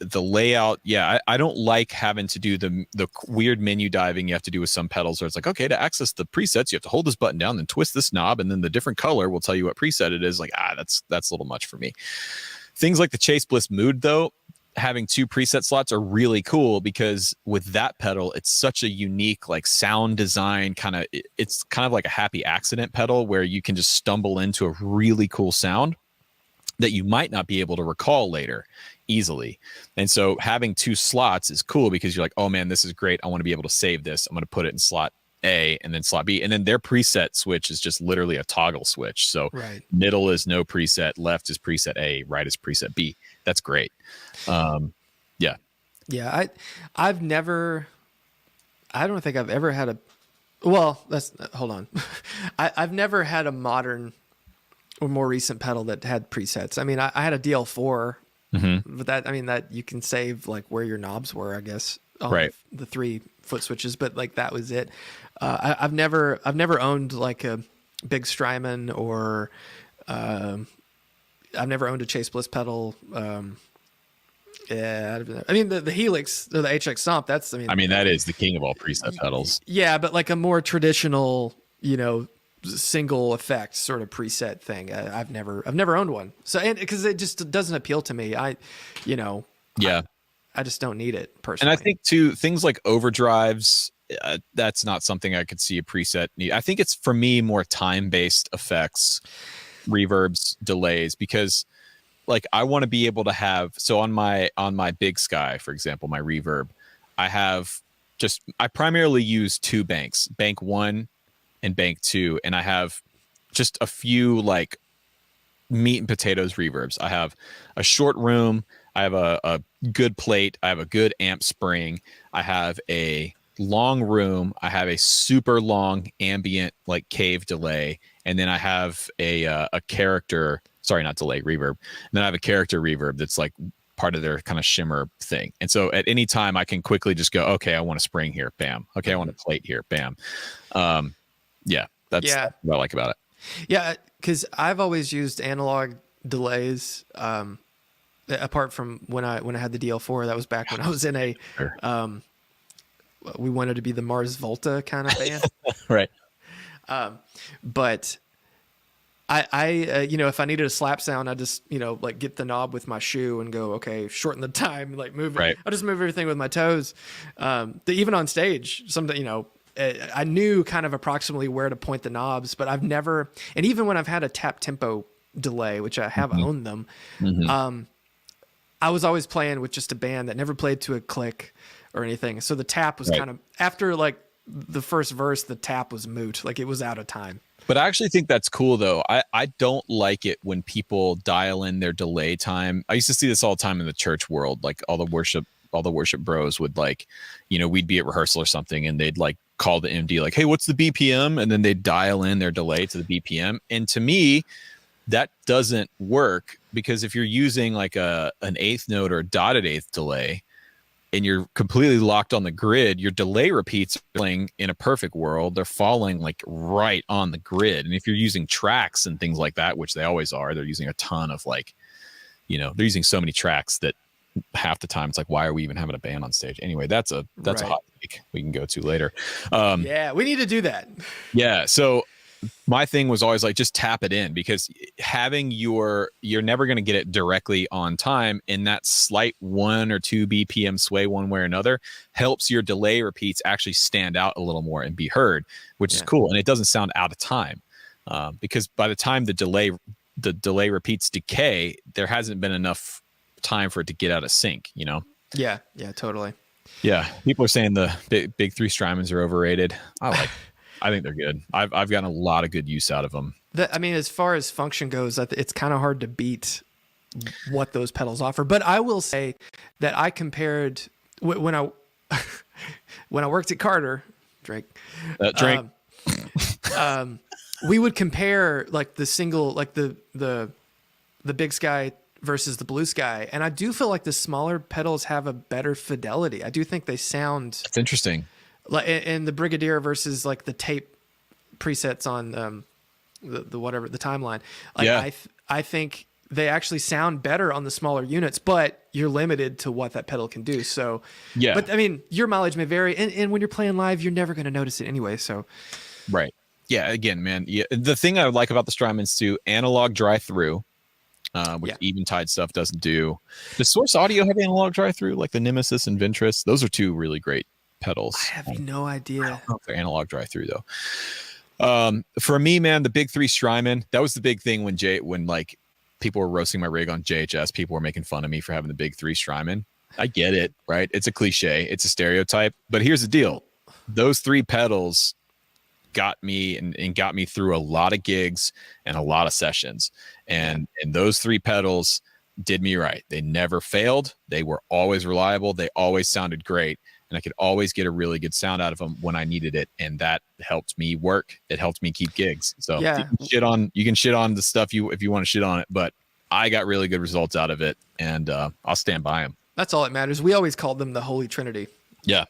the layout, I don't like having to do the weird menu diving you have to do with some pedals where it's like, okay, to access the presets, you have to hold this button down, then twist this knob, and then the different color will tell you what preset it is. Like, that's a little much for me. Things like the Chase Bliss Mood, though, having 2 preset slots are really cool because with that pedal, it's such a unique like sound design it's kind of like a happy accident pedal where you can just stumble into a really cool sound that you might not be able to recall later easily. And so having 2 slots is cool because you're like, oh man, this is great. I want to be able to save this. I'm going to put it in slot A and then slot B. And then their preset switch is just literally a toggle switch. So middle is no preset, left is preset A, right is preset B. That's great.
Yeah. I don't think I've ever had hold on. I've never had a modern or more recent pedal that had presets. I mean, I had a DL4, but that you can save like where your knobs were, I guess, on the 3 foot switches, but like that was it. I've never owned like a big Strymon or I've never owned a Chase Bliss pedal. I mean the Helix or the HX Stomp. That
is the king of all preset pedals.
Yeah, but like a more traditional, single effect sort of preset thing. I've never owned one. So because it just doesn't appeal to me. I just don't need it personally.
And I think too, things like overdrives, that's not something I could see a preset need. I think it's for me more time-based effects, reverbs, delays, because like I want to be able to have, so on my Big Sky, for example, my reverb, I primarily use 2 banks, bank 1 and bank 2. And I have just a few like meat and potatoes reverbs. I have a short room. I have a good plate. I have a good amp spring. I have a long room. I have a super long ambient like cave delay. And then I have a character, sorry, not delay, reverb. And then I have a character reverb that's like part of their kind of shimmer thing. And so at any time I can quickly just go, okay, I want a spring here. Bam. Okay. I want a plate here. Bam. That's what I like about it.
Yeah. Cause I've always used analog delays. Apart from when I had the DL4, that was back when I was in we wanted to be the Mars Volta kind of band.
Right.
But I if I needed a slap sound, I just, like get the knob with my shoe and go, okay, shorten the time, like move it. I just move everything with my toes. Even on stage, something, I knew kind of approximately where to point the knobs, but I've never, and even when I've had a tap tempo delay, which I have owned them, I was always playing with just a band that never played to a click or anything. So the tap was kind of, after like the first verse, the tap was moot. Like it was out of time.
But I actually think that's cool though. I don't like it when people dial in their delay time. I used to see this all the time in the church world. Like all the worship bros would like, we'd be at rehearsal or something and they'd like call the MD like, hey, what's the BPM? And then they'd dial in their delay to the BPM. And to me, that doesn't work, because if you're using like an eighth note or a dotted eighth delay and you're completely locked on the grid, your delay repeats are playing in a perfect world. They're falling like right on the grid. And if you're using tracks and things like that, which they always are, they're using a ton of like, they're using so many tracks that half the time it's like, why are we even having a band on stage? Anyway, that's a hot take we can go to later.
Yeah, we need to do that.
Yeah. So my thing was always like, just tap it in, because having you're never going to get it directly on time. And that slight 1 or 2 BPM sway one way or another helps your delay repeats actually stand out a little more and be heard, which is cool. And it doesn't sound out of time, because by the time the delay repeats decay, there hasn't been enough time for it to get out of sync,
Yeah, totally.
Yeah, people are saying the big three Strymons are overrated. I think they're good. I've gotten a lot of good use out of them.
As far as function goes, it's kind of hard to beat what those pedals offer. But I will say that I compared when I worked at Carter, Drake. We would compare like the single, like the Big Sky versus the Blue Sky, and I do feel like the smaller pedals have a better fidelity. I do think they sound.
That's interesting.
Like in the Brigadier versus like the tape presets on the whatever the timeline. Like I think they actually sound better on the smaller units, but you're limited to what that pedal can do. So
yeah.
But I mean, your mileage may vary, and when you're playing live, you're never going to notice it anyway. So
right. Yeah. Again, man. Yeah. The thing I like about the Strymons too, analog drive through. Which Eventide stuff doesn't do. Does Source Audio have analog drive through, like the Nemesis and Ventress? Those are two really great pedals.
I have no idea.
I don't know if they're analog drive through though. For me, man, the big three Strymon, that was the big thing when like people were roasting my rig on JHS. People were making fun of me for having the big three Strymon. I get it, right? It's a cliche, it's a stereotype, but here's the deal: those three pedals got me and got me through a lot of gigs and a lot of sessions, and those three pedals did me right. They never failed. They were always reliable. They always sounded great. And I could always get a really good sound out of them when I needed it. And that helped me work. It helped me keep gigs. So you can shit on the stuff if you want to shit on it, but I got really good results out of it, and I'll stand by them.
That's all that matters. We always called them the Holy Trinity.
Yeah.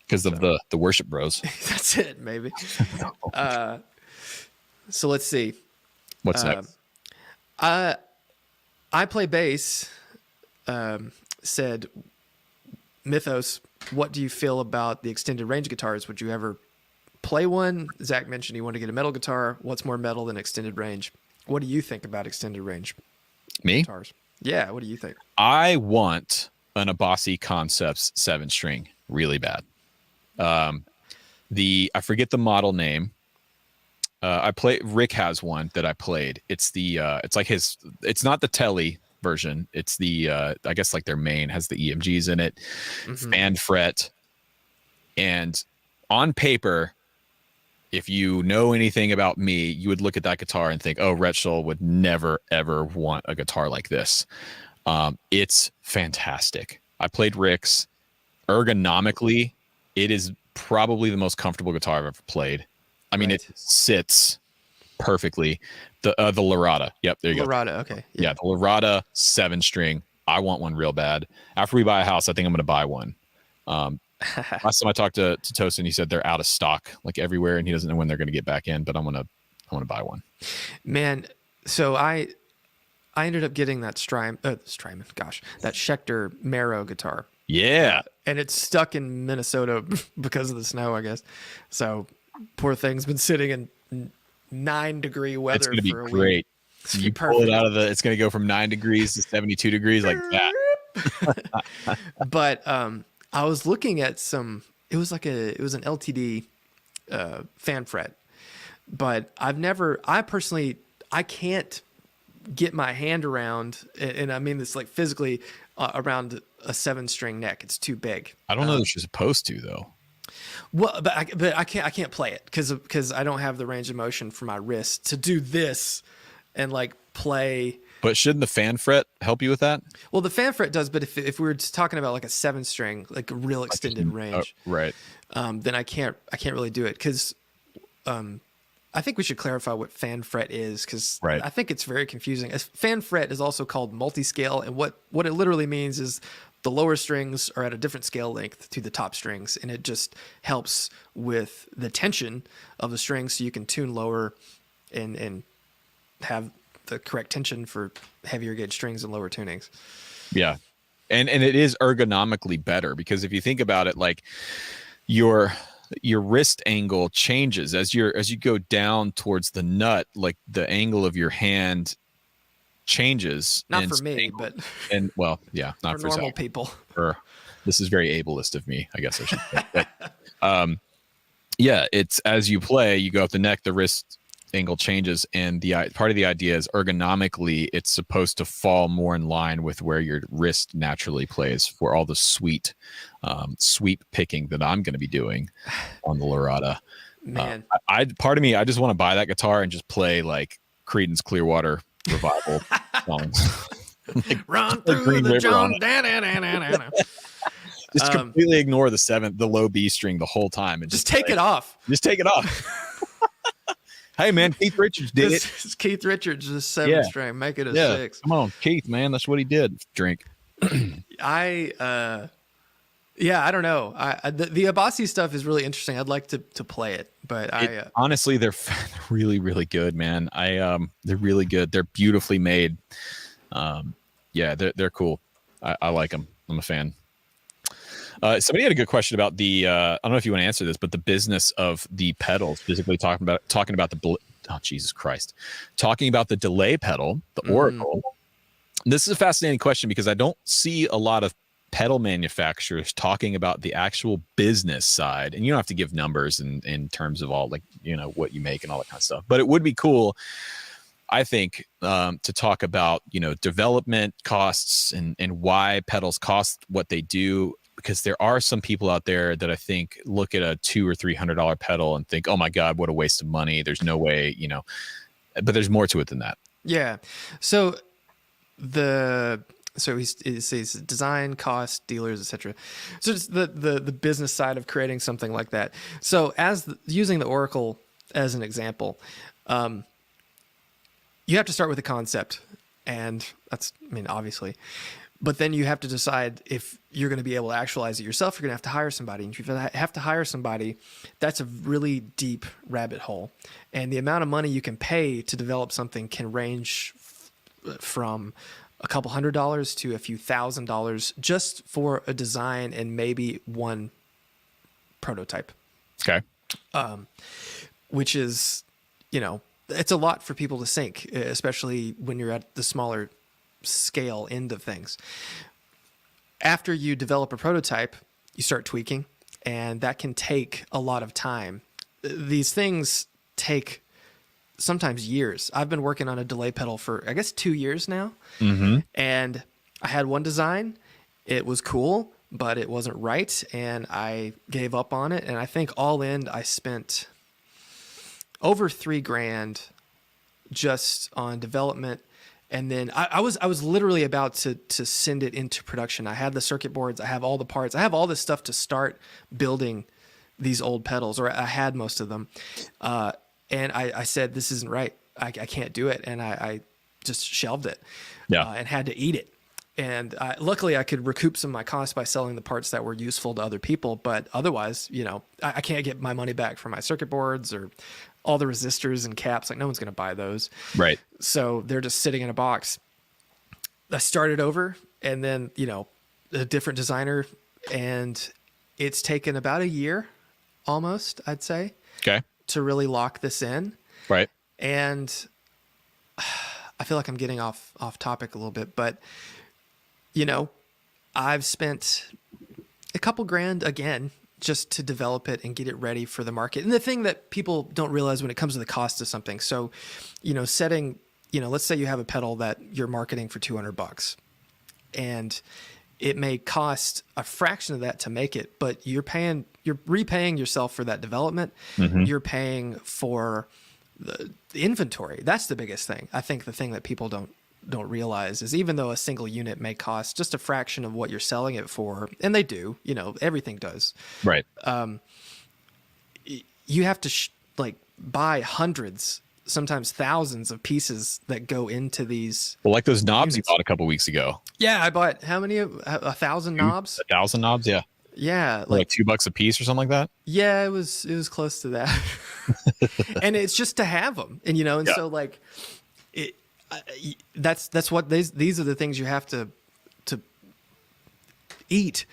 Because of the worship bros.
That's it, maybe. So let's see.
What's next?
I play bass. Said Mythos, what do you feel about the extended range guitars? Would you ever play one? Zach mentioned he wanted to get a metal guitar. What's more metal than extended range? What do you think about extended range guitars? Yeah, what do you think?
I want an Abasi Concepts 7-string really bad. I forget the model name. Rick has one that I played. It's it's not the Telly version. It's the I guess like their main has the EMGs in it, fan fret, and on paper, if you know anything about me, you would look at that guitar and think, oh, Rhett Shull would never ever want a guitar like this. It's fantastic. I played Rick's. Ergonomically, it is probably the most comfortable guitar I've ever played. I mean, it sits perfectly. The Lorata. Yep, there you go.
Lorata, okay.
Yeah, the Lorata 7-string. I want one real bad. After we buy a house, I think I'm going to buy one. Last time I talked to Tosin, he said they're out of stock like everywhere, and he doesn't know when they're going to get back in. But I want to buy one.
Man, so I ended up getting that Strymon, that Schecter Marrow guitar.
Yeah.
And it's stuck in Minnesota because of the snow, I guess. So poor thing's been sitting in 9-degree weather.
It's going to be great. You pull it out of it's going to go from 9 degrees to 72 degrees like that.
But I was looking at it was an LTD fan fret, but I can't get my hand around, and I mean this like physically, around a 7-string neck. It's too big.
I don't know that you're supposed to though.
Well, but I can't play it because I don't have the range of motion for my wrist to do this and like play.
But shouldn't the fan fret help you with that?
Well, the fan fret does, but if we were just talking about like a 7-string, like a real extended range,
right?
Then I can't really do it because I think we should clarify what fan fret is because I think it's very confusing. Fan fret is also called multi-scale, and what it literally means is the lower strings are at a different scale length to the top strings, and it just helps with the tension of the strings so you can tune lower and have the correct tension for heavier gauge strings and lower tunings.
Yeah. And it is ergonomically better because if you think about it, like your wrist angle changes as you go down towards the nut, like the angle of your hand changes.
Not for me, but
well, yeah, not
for normal people.
This is very ableist of me, I guess I should say. But, yeah, it's as you play, you go up the neck, the wrist angle changes, and the part of the idea is ergonomically it's supposed to fall more in line with where your wrist naturally plays for all the sweep picking that I'm going to be doing on the Lorada.
Man,
part of me, I just want to buy that guitar and just play like Creedence Clearwater Revival songs.
Like, run through the jungle.
Just completely ignore the low B string the whole time and
just take it off.
Just take it off. Hey man, Keith Richards did it.
It's Keith Richards, just 7-string. Make it a 6.
Come on, Keith, man. That's what he did. Drink.
I don't know. The Abasi stuff is really interesting. I'd like to play it, but
honestly, they're really, really good, man. They're really good. They're beautifully made. Yeah, they're cool. I like them. I'm a fan. Somebody had a good question about the I don't know if you want to answer this, but the business of the pedals, physically talking about Jesus Christ, talking about the delay pedal, the Oracle. This is a fascinating question because I don't see a lot of pedal manufacturers talking about the actual business side, and you don't have to give numbers in terms of all, like, you know, what you make and all that kind of stuff, but it would be cool, I think, to talk about, you know, development costs and why pedals cost what they do, because there are some people out there that I think look at a $200 or $300 pedal and think, oh my God, what a waste of money. There's no way, you know, but there's more to it than that.
Yeah. So he says design, cost, dealers, etc. So it's the business side of creating something like that. So using the Oracle as an example, you have to start with a concept, and that's, I mean, obviously, but then you have to decide if you're going to be able to actualize it yourself. You're going to have to hire somebody. And if you have to hire somebody, that's a really deep rabbit hole. And the amount of money you can pay to develop something can range from a couple $100s to a few $1,000s just for a design and maybe one prototype.
Okay.
Which is, you know, it's a lot for people to sink, especially when you're at the smaller scale end of things. After you develop a prototype, you start tweaking, and that can take a lot of time. These things take sometimes years. I've been working on a delay pedal for, I guess, 2 years now. Mm-hmm. And I had one design. It was cool, but it wasn't right. And I gave up on it. And I think all in, I spent over $3,000 just on development. And then I was literally about to send it into production. I had the circuit boards. I have all the parts. I have all this stuff to start building these old pedals, or I had most of them. And I said, this isn't right. I can't do it. And I just shelved it and had to eat it. And luckily I could recoup some of my costs by selling the parts that were useful to other people. But otherwise, you know, I can't get my money back for my circuit boards or all the resistors and caps. Like, no one's going to buy those.
Right.
So they're just sitting in a box. I started over, and then, you know, a different designer, and it's taken about a year almost, I'd say.
Okay.
To really lock this in.
Right.
And I feel like I'm getting off topic a little bit, but, you know, I've spent a couple grand again just to develop it and get it ready for the market. And the thing that people don't realize when it comes to the cost of something. So, you know, let's say you have a pedal that you're marketing for $200, and it may cost a fraction of that to make it, but you're repaying yourself for that development.
Mm-hmm.
You're paying for the inventory. That's the biggest thing. I think the thing that people don't realize is, even though a single unit may cost just a fraction of what you're selling it for, and they do, everything does.
Right.
You have to buy hundreds, sometimes thousands of pieces that go into these.
Well, like those knobs units you bought a couple weeks ago.
Yeah, I bought how many? 1,000 knobs?
1,000 knobs, yeah.
Yeah,
like $2 a piece or something like that.
Yeah, it was close to that. And it's just to have them, and so that's what these are the things you have to eat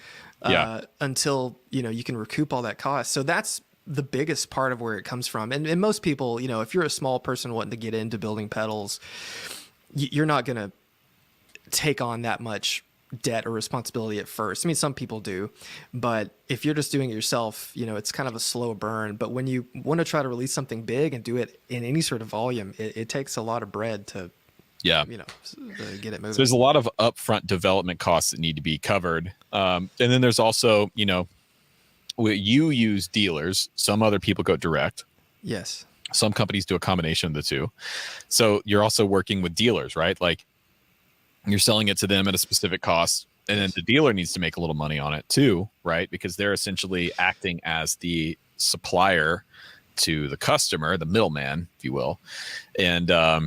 until you can recoup all that cost. So that's the biggest part of where it comes from. And most people, if you're a small person wanting to get into building pedals, you're not going to take on that much debt or responsibility at first. I mean, some people do, but if you're just doing it yourself, it's kind of a slow burn. But when you want to try to release something big and do it in any sort of volume, it takes a lot of bread to get it moving.
So there's a lot of upfront development costs that need to be covered. And then there's also, you use dealers. Some other people go direct.
Yes.
Some companies do a combination of the two. So you're also working with dealers, right? Like, you're selling it to them at a specific cost, and then the dealer needs to make a little money on it too, right? Because they're essentially acting as the supplier to the customer, the middleman, if you will. And I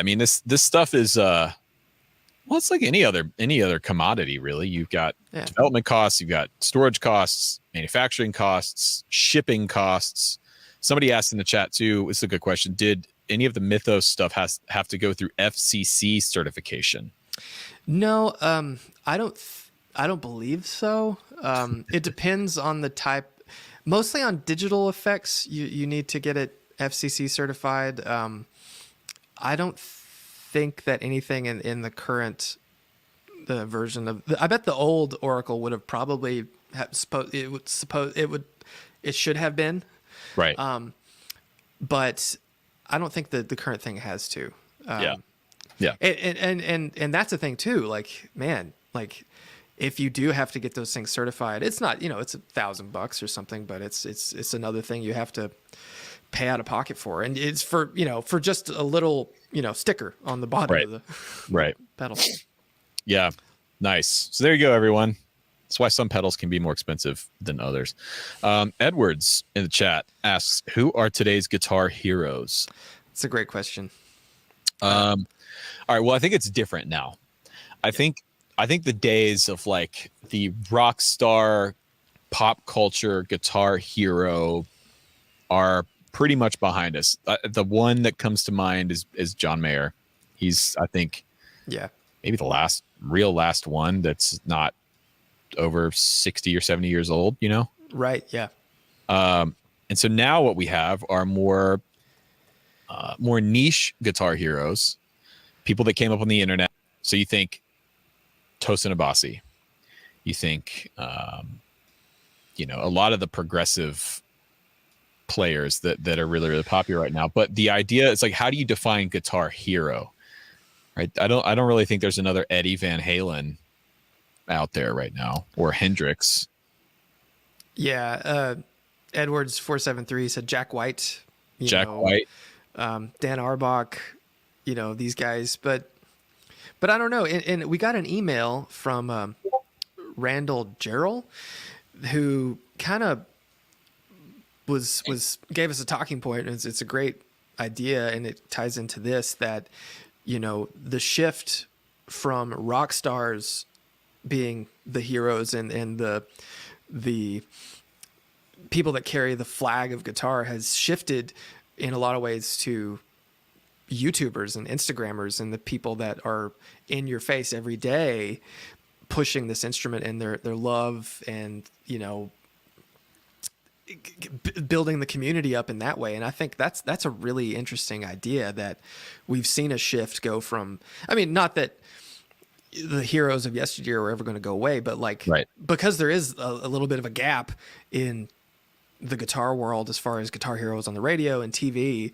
mean, this stuff is it's like any other commodity, really. You've got development costs, you've got storage costs, manufacturing costs, shipping costs. Somebody asked in the chat too, it's a good question, did any of the Mythos stuff have to go through FCC certification?
No, I don't believe so. It depends on the type. Mostly on digital effects, you need to get it FCC certified. I don't think that anything in the current version of I bet the old Oracle would have probably it should have been
right.
But I don't think that the current thing has to.
Yeah.
And that's the thing too. Like, man, if you do have to get those things certified, it's not, it's $1,000 or something, but it's another thing you have to pay out of pocket for. And it's for just a little, sticker on the bottom of the pedal.
Yeah. Nice. So there you go, everyone. That's why some pedals can be more expensive than others. Edwards in the chat asks, who are today's guitar heroes?
It's a great question.
All right. Well, I think it's different now. I think the days of like the rock star pop culture guitar hero are pretty much behind us. The one that comes to mind is John Mayer. He's, I think, maybe the real last one that's not over 60 or 70 years old,
Right. Yeah.
And so now what we have are more niche guitar heroes, people that came up on the internet. So you think Tosin Abasi, you think, a lot of the progressive players that are really, really popular right now. But the idea is like, how do you define guitar hero? Right. I don't really think there's another Eddie Van Halen out there right now, or Hendrix.
Yeah. Edwards 473 said Jack White.
White.
Dan Arbach, these guys. But I don't know. And we got an email from Randall Jarrell, who kind of gave us a talking point. It's a great idea, and it ties into this, that the shift from rock stars being the heroes and the people that carry the flag of guitar has shifted in a lot of ways to YouTubers and Instagrammers and the people that are in your face every day pushing this instrument and their love and building the community up in that way. And I think that's a really interesting idea, that we've seen a shift go from, I mean, not that the heroes of yesteryear are ever going to go away, but because there is a little bit of a gap in the guitar world as far as guitar heroes on the radio and TV,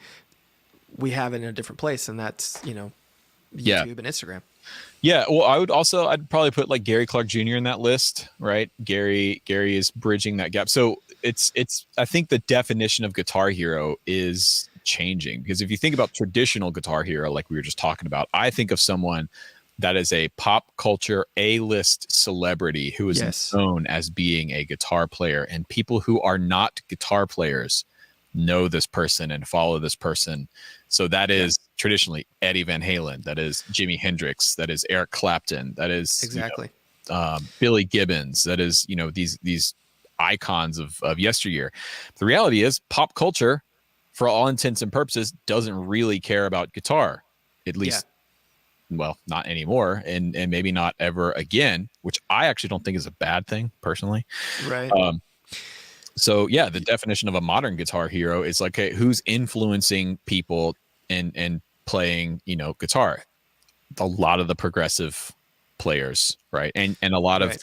we have it in a different place, and that's YouTube and Instagram.
Yeah, well, I'd probably put like Gary Clark Jr. in that list, right? Gary is bridging that gap. So it's I think the definition of guitar hero is changing, because if you think about traditional guitar hero, like we were just talking about, I think of someone that is a pop culture A-list celebrity who is known as being a guitar player, and people who are not guitar players know this person and follow this person. So that is traditionally Eddie Van Halen, that is Jimi Hendrix, that is Eric Clapton, that is
exactly
Billy Gibbons, that is these icons of yesteryear. The reality is pop culture, for all intents and purposes, doesn't really care about guitar, at least well, not anymore, and maybe not ever again, which I actually don't think is a bad thing personally.
Right.
So yeah, the definition of a modern guitar hero is like, hey, who's influencing people and playing, guitar? A lot of the progressive players, right? And a lot of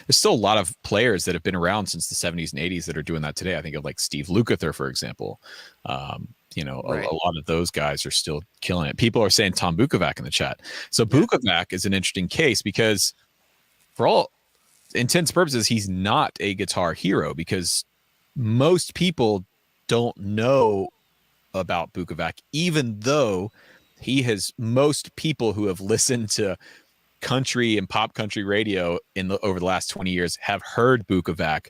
there's still a lot of players that have been around since the 70s and 80s that are doing that today. I think of like Steve Lukather, for example. A lot of those guys are still killing it. People are saying Tom Bukovac in the chat. So Bukovac is an interesting case because for all intents and purposes, he's not a guitar hero, because most people don't know about Bukovac, even though most people who have listened to country and pop country radio over the last 20 years have heard Bukovac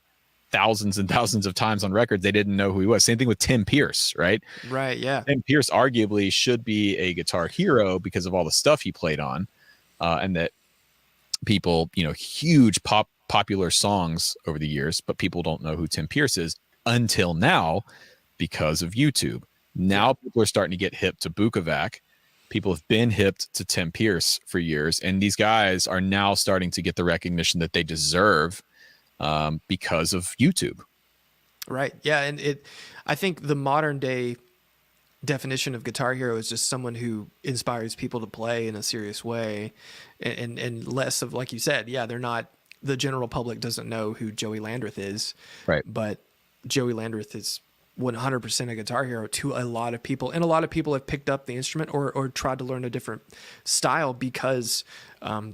thousands and thousands of times on record. They didn't know who he was. Same thing with Tim Pierce, right?
Right. Yeah.
Tim Pierce arguably should be a guitar hero because of all the stuff he played on, and that people, huge popular songs over the years, but people don't know who Tim Pierce is until now because of YouTube. Now people are starting to get hip to Bukovac. People have been hipped to Tim Pierce for years, and these guys are now starting to get the recognition that they deserve because of YouTube.
Right. Yeah. And I think the modern day definition of guitar hero is just someone who inspires people to play in a serious way, and less of, like you said, they're not, the general public doesn't know who Joey Landreth is.
Right.
But Joey Landreth is 100% a guitar hero to a lot of people, and a lot of people have picked up the instrument or tried to learn a different style because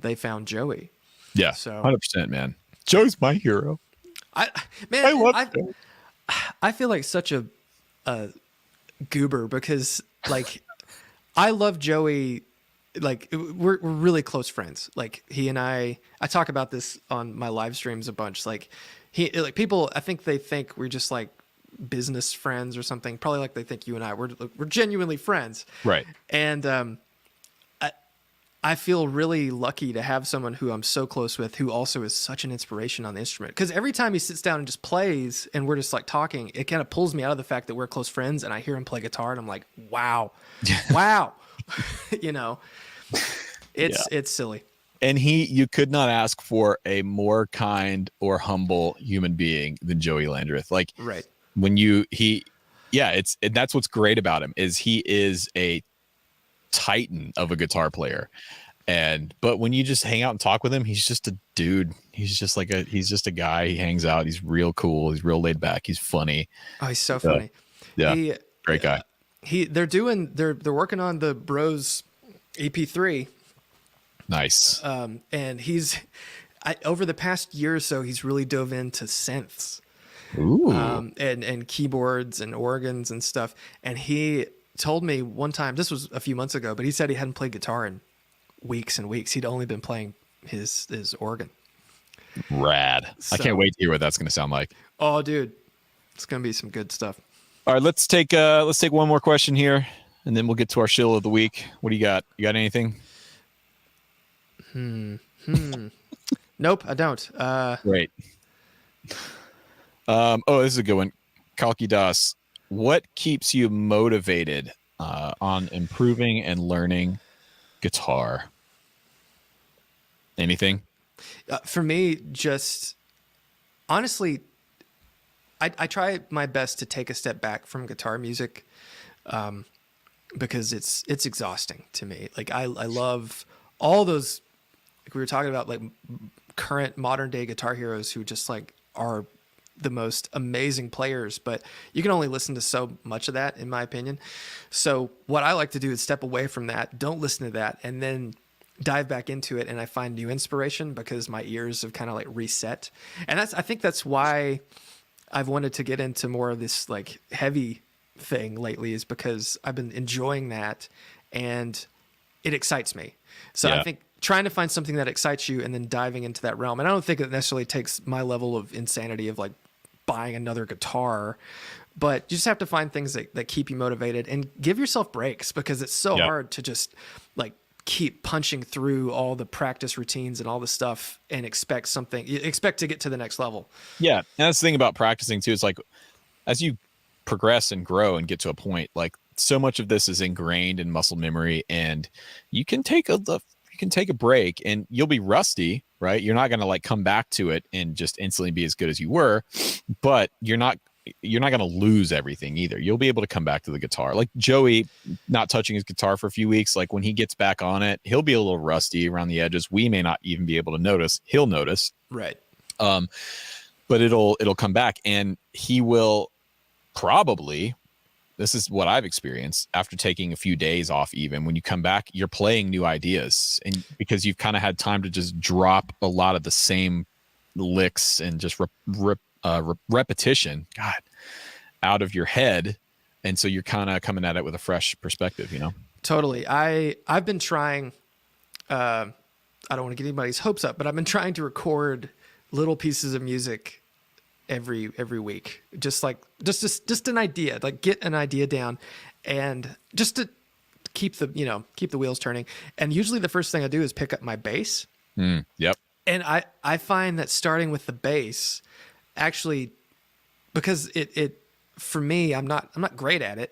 they found Joey.
Yeah. So 100%, man. Joe's my hero.
I feel like such a goober because, like, I love Joey. Like, we're really close friends. Like, he and I talk about this on my live streams a bunch. Like, people, I think they think we're just like business friends or something. Probably like they think you and I we're genuinely friends.
Right.
And I feel really lucky to have someone who I'm so close with who also is such an inspiration on the instrument. Because every time he sits down and just plays and we're just like talking, it kind of pulls me out of the fact that we're close friends, and I hear him play guitar and I'm like, wow. It's silly. And
you could not ask for a more kind or humble human being than Joey Landreth. Like,
right.
When that's what's great about him, is he is a titan of a guitar player. But when you just hang out and talk with him, he's just a dude. He's just a guy. He hangs out. He's real cool. He's real laid back. He's funny.
Oh, he's so funny.
Great guy.
They're working on the Bros EP3.
Nice.
And over the past year or so, he's really dove into synths.
Ooh.
And keyboards and organs and stuff. And he told me one time, this was a few months ago, but he said he hadn't played guitar in weeks and weeks. He'd only been playing his organ.
Rad. So, I can't wait to hear what that's going to sound like.
Oh, dude, it's going to be some good stuff.
All right, let's take one more question here, and then we'll get to our shill of the week. What do you got? You got anything?
Nope, I don't.
Great. This is a good one. Kalki Das, what keeps you motivated on improving and learning guitar? Anything?
For me, just honestly, I try my best to take a step back from guitar music because it's exhausting to me. Like, I love all those, like we were talking about, like current modern day guitar heroes who just like are the most amazing players, but you can only listen to so much of that, in my opinion. So what I like to do is step away from that, don't listen to that, and then dive back into it and I find new inspiration because my ears have kind of like reset. And I think that's why I've wanted to get into more of this like heavy thing lately, is because I've been enjoying that and it excites me. So I think trying to find something that excites you and then diving into that realm. And I don't think it necessarily takes my level of insanity of like buying another guitar, but you just have to find things that keep you motivated and give yourself breaks, because it's so hard to just like keep punching through all the practice routines and all the stuff and expect to get to the next level.
Yeah. And that's the thing about practicing too. It's like, as you progress and grow and get to a point, like so much of this is ingrained in muscle memory, and you can take a break and you'll be rusty, right? You're not going to like come back to it and just instantly be as good as you were, but you're not going to lose everything either. You'll be able to come back to the guitar. Like Joey not touching his guitar for a few weeks, like when he gets back on it, he'll be a little rusty around the edges. We may not even be able to notice. He'll notice.
Right.
But it'll come back, and he will probably, this is what I've experienced after taking a few days off, even when you come back, you're playing new ideas, and because you've kind of had time to just drop a lot of the same licks and just repetition, God, out of your head. And so you're kind of coming at it with a fresh perspective, you know?
Totally. I've been trying, I don't want to get anybody's hopes up, but I've been trying to record little pieces of music every week. Just an idea, like get an idea down and just to keep the wheels turning. And usually the first thing I do is pick up my bass.
Yep.
And I find that starting with the bass, actually, because it for me, I'm not great at it,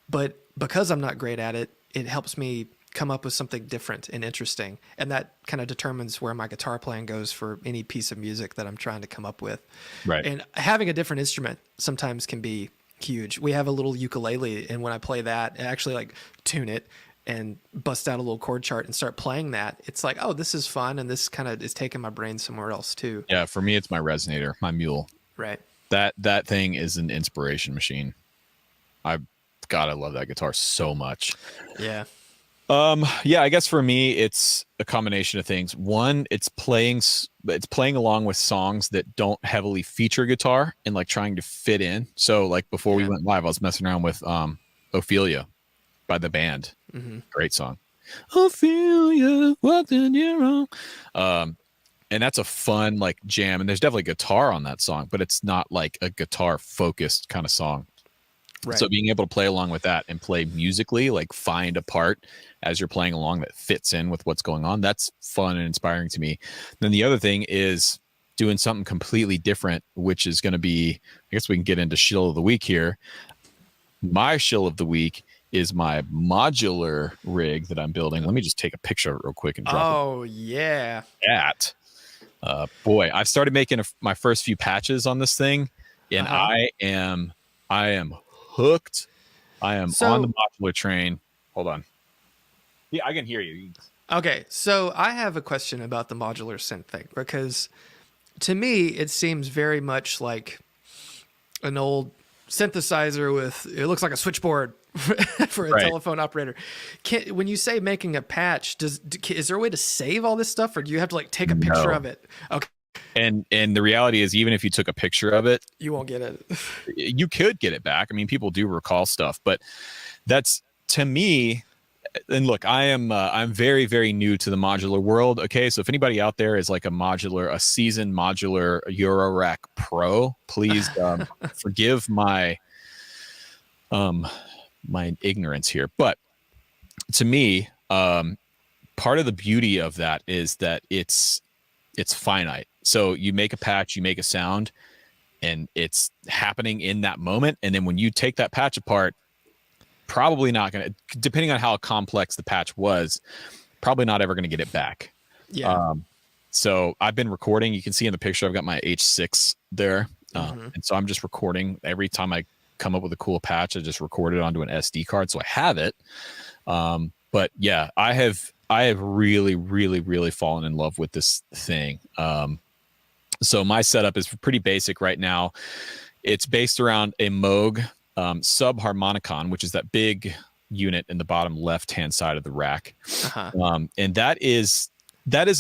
but because I'm not great at it, it helps me come up with something different and interesting. And that kind of determines where my guitar playing goes for any piece of music that I'm trying to come up with.
Right.
And having a different instrument sometimes can be huge. We have a little ukulele, and when I play that, I actually like tune it and bust out a little chord chart and start playing that. It's like, oh, this is fun. And this kind of is taking my brain somewhere else too.
Yeah. For me, it's my resonator, my mule.
Right.
That thing is an inspiration machine. I love that guitar so much.
Yeah.
Yeah, I guess for me, it's a combination of things. One, it's playing along with songs that don't heavily feature guitar and like trying to fit in. So like before we went live, I was messing around with Ophelia by the band. Mm-hmm. Great song. Ophelia, what did you wrong? And that's a fun like jam. And there's definitely guitar on that song, but it's not like a guitar focused kind of song. Right. So being able to play along with that and play musically, like find a part as you're playing along that fits in with what's going on, that's fun and inspiring to me. Then the other thing is doing something completely different, which is going to be, I guess we can get into shill of the week here. My shill of the week is my modular rig that I'm building. Let me just take a picture of it real quick and drop it.
Oh, yeah.
Boy, I've started making my first few patches on this thing, and I am hooked. I am on the modular train. Hold on. Yeah, I can hear you.
Okay, so I have a question about the modular synth thing, because to me it seems very much like an old synthesizer with, it looks like a switchboard for a telephone operator. When you say making a patch, is there a way to save all this stuff, or do you have to like take a picture of it? Okay.
And the reality is, even if you took a picture of it,
you won't get it.
You could get it back. I mean, people do recall stuff, but that's, to me, and look, I'm very, very new to the modular world. Okay. So if anybody out there is like a seasoned modular Eurorack pro, please forgive my ignorance here. But to me, part of the beauty of that is that it's finite. So you make a patch, you make a sound, and it's happening in that moment. And then when you take that patch apart, probably not going to, depending on how complex the patch was, probably not ever going to get it back.
Yeah.
So I've been recording. You can see in the picture, I've got my H6 there. And so I'm just recording every time I come up with a cool patch. I just record it onto an SD card. So I have it. But yeah, I have really, really, really fallen in love with this thing. So my setup is pretty basic right now. It's based around a Moog subharmonicon, which is that big unit in the bottom left-hand side of the rack. And that is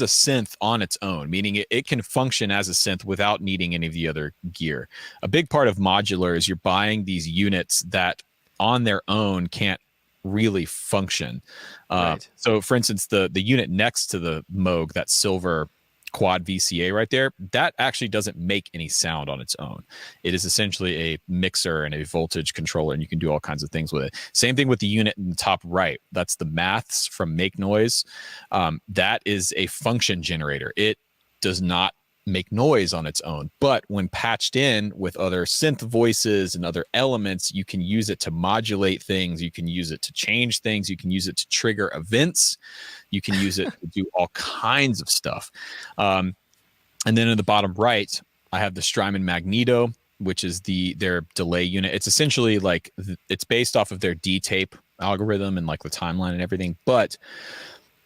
a synth on its own, meaning it can function as a synth without needing any of the other gear. A big part of modular is you're buying these units that on their own can't really function.
Right.
So for instance, the unit next to the Moog, that silver quad VCA right there, that actually doesn't make any sound on its own. It is essentially a mixer and a voltage controller, and you can do all kinds of things with it. Same thing with the unit in the top right. That's the Maths from Make Noise. That is a function generator. It does not make noise on its own, but when patched in with other synth voices and other elements, you can use it to modulate things, you can use it to change things, you can use it to trigger events, you can use it to do all kinds of stuff. And then in the bottom right, I have the Strymon Magneto, which is their delay unit. It's essentially like it's based off of their D-tape algorithm and like the timeline and everything, but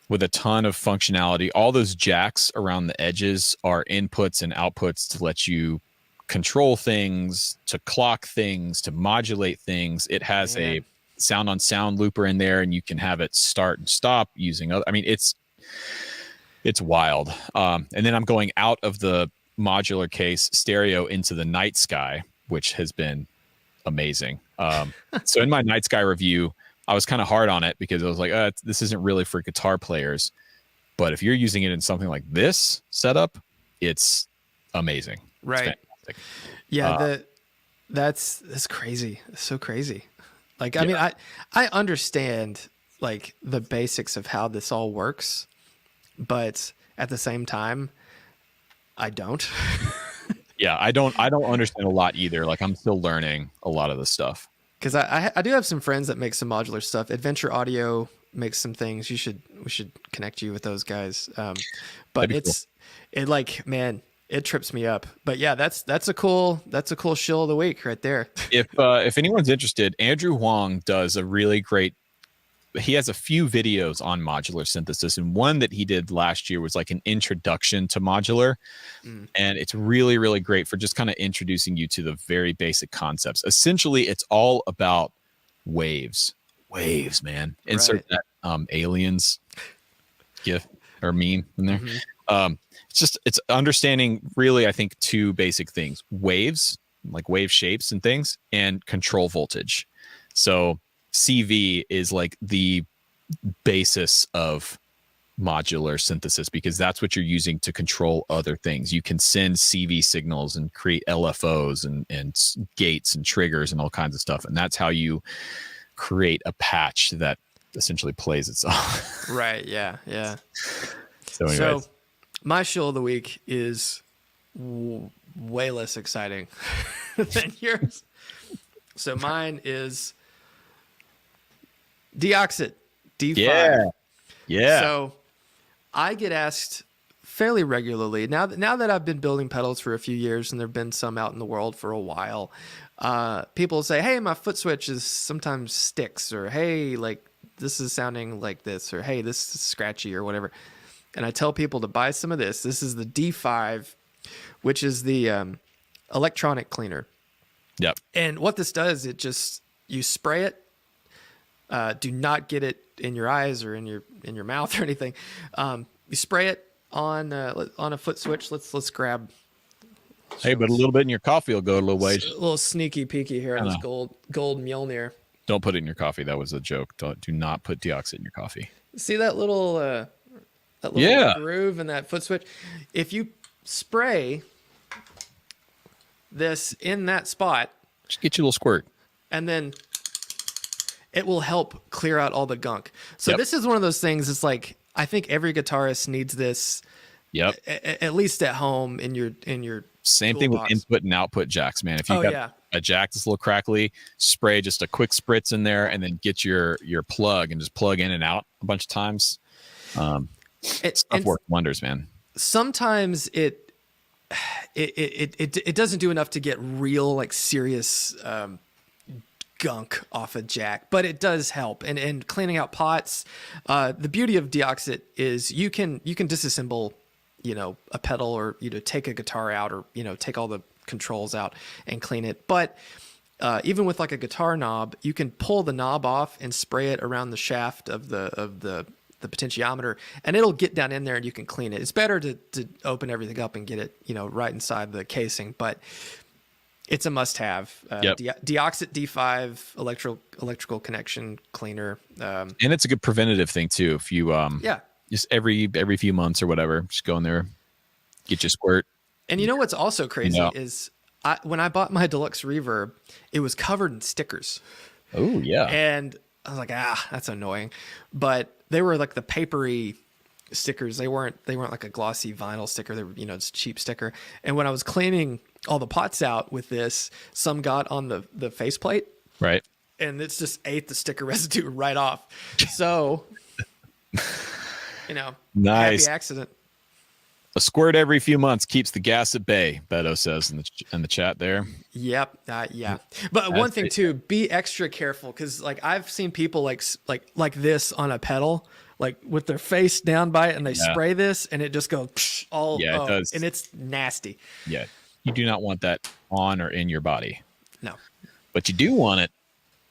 with a ton of functionality. All those jacks around the edges are inputs and outputs to let you control things, to clock things, to modulate things. It has a sound on sound looper in there, and you can have it start and stop using other. I mean, it's wild. And then I'm going out of the modular case stereo into the Night Sky, which has been amazing. So in my Night Sky review, I was kind of hard on it because I was like, this isn't really for guitar players. But if you're using it in something like this setup, it's amazing.
Right.
It's fantastic.
Yeah. That's crazy. It's so crazy. Like, I mean, I understand like the basics of how this all works, but at the same time, I don't.
Yeah. I don't understand a lot either. Like, I'm still learning a lot of the stuff.
Because I do have some friends that make some modular stuff. Adventure Audio makes some things. We should connect you with those guys. But it like, man, it trips me up. But yeah, that's a cool shill of the week right there.
If anyone's interested, Andrew Huang does a really great. He has a few videos on modular synthesis, and one that he did last year was like an introduction to modular. And it's really, really great for just kind of introducing you to the very basic concepts. Essentially, it's all about waves, man. Insert that aliens gif or meme in there. It's understanding really, I think, two basic things: waves, like wave shapes and things, and control voltage. So CV is like the basis of modular synthesis because that's what you're using to control other things. You can send CV signals and create LFOs and gates and triggers and all kinds of stuff. And that's how you create a patch that essentially plays itself.
Right. Yeah. Yeah.
So
my show of the week is way less exciting than yours. So mine is Deoxit D5.
Yeah.
So I get asked fairly regularly now that I've been building pedals for a few years and there've been some out in the world for a while. People say, "Hey, my foot switch is sometimes sticks," or "Hey, like this is sounding like this," or "Hey, this is scratchy," or whatever. And I tell people to buy some of this. This is the D5, which is the electronic cleaner.
Yep.
And what this does, you spray it. Do not get it in your eyes or in your mouth or anything. You spray it on a foot switch. Let's grab.
Hey, but a little bit in your coffee will go a little ways.
A little sneaky peeky here on this gold Mjolnir.
Don't put it in your coffee. That was a joke. Do not put Deoxit in your coffee.
See that little groove in that foot switch? If you spray this in that spot,
just get you a little squirt,
and then it will help clear out all the gunk. So This is one of those things. It's like, I think every guitarist needs this.
Yep.
At least at home in your
same thing
box.
With input and output jacks, man. If you got a jack that's a little crackly, spray just a quick spritz in there and then get your plug and just plug in and out a bunch of times. Stuff works wonders, man.
Sometimes it doesn't do enough to get real, like, serious gunk off a jack, but it does help. And cleaning out pots, the beauty of Deoxit is you can disassemble, a pedal, or take a guitar out, or take all the controls out and clean it. But even with like a guitar knob, you can pull the knob off and spray it around the shaft of the potentiometer, and it'll get down in there and you can clean it. It's better to open everything up and get it, right inside the casing, but it's a must-have. Deoxit D5 electrical connection cleaner,
and it's a good preventative thing too. If you just every few months or whatever, just go in there, get your squirt.
And what's also crazy is when I bought my deluxe reverb, it was covered in stickers.
Oh yeah,
and I was like, that's annoying, but they were like the papery stickers. They weren't like a glossy vinyl sticker. They were, it's a cheap sticker. And when I was cleaning all the pots out with this, some got on the faceplate.
Right.
And it's just ate the sticker residue right off. So,
nice.
Happy accident.
A squirt every few months keeps the gas at bay, Beto says in the chat there.
Yep. Yeah. But one thing too, be extra careful, because like I've seen people like this on a pedal, like with their face down by it, and they spray this and it just goes all. Yeah, it does, and it's nasty.
Yeah, you do not want that on or in your body.
No,
but you do want it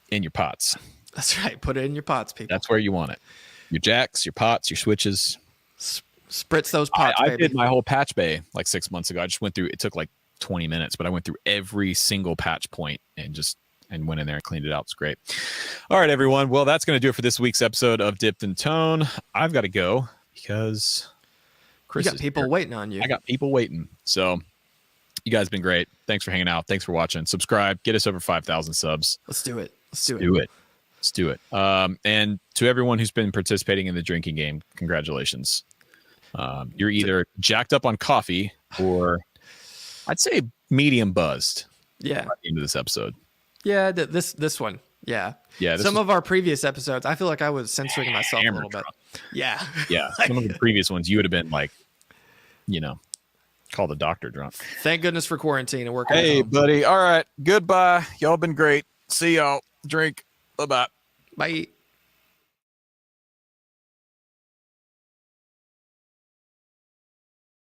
in your pots.
That's right. Put it in your pots, people.
That's where you want it. Your jacks, your pots, your switches.
Spritz those pots,
I did my whole patch bay like 6 months ago. I just went through, it took like 20 minutes, but I went through every single patch point and went in there and cleaned it out. It's great. All right, everyone. Well, that's going to do it for this week's episode of Dipped in Tone. I've got to go because Chris
got people waiting on you.
I got people waiting. So you guys have been great. Thanks for hanging out. Thanks for watching. Subscribe. Get us over 5,000 subs.
Let's do it.
Let's do it. And to everyone who's been participating in the drinking game, congratulations. You're either jacked up on coffee or I'd say medium buzzed.
Yeah.
At the end of this episode.
Yeah. This one. Yeah.
Yeah.
Some of our previous episodes, I feel like I was censoring myself a little bit. Yeah.
Yeah. Some of the previous ones, you would have been like, call the doctor drunk.
Thank goodness for quarantine and working.
Hey, buddy. All right. Goodbye. Y'all been great. See y'all. Drink. Bye-bye.
Bye.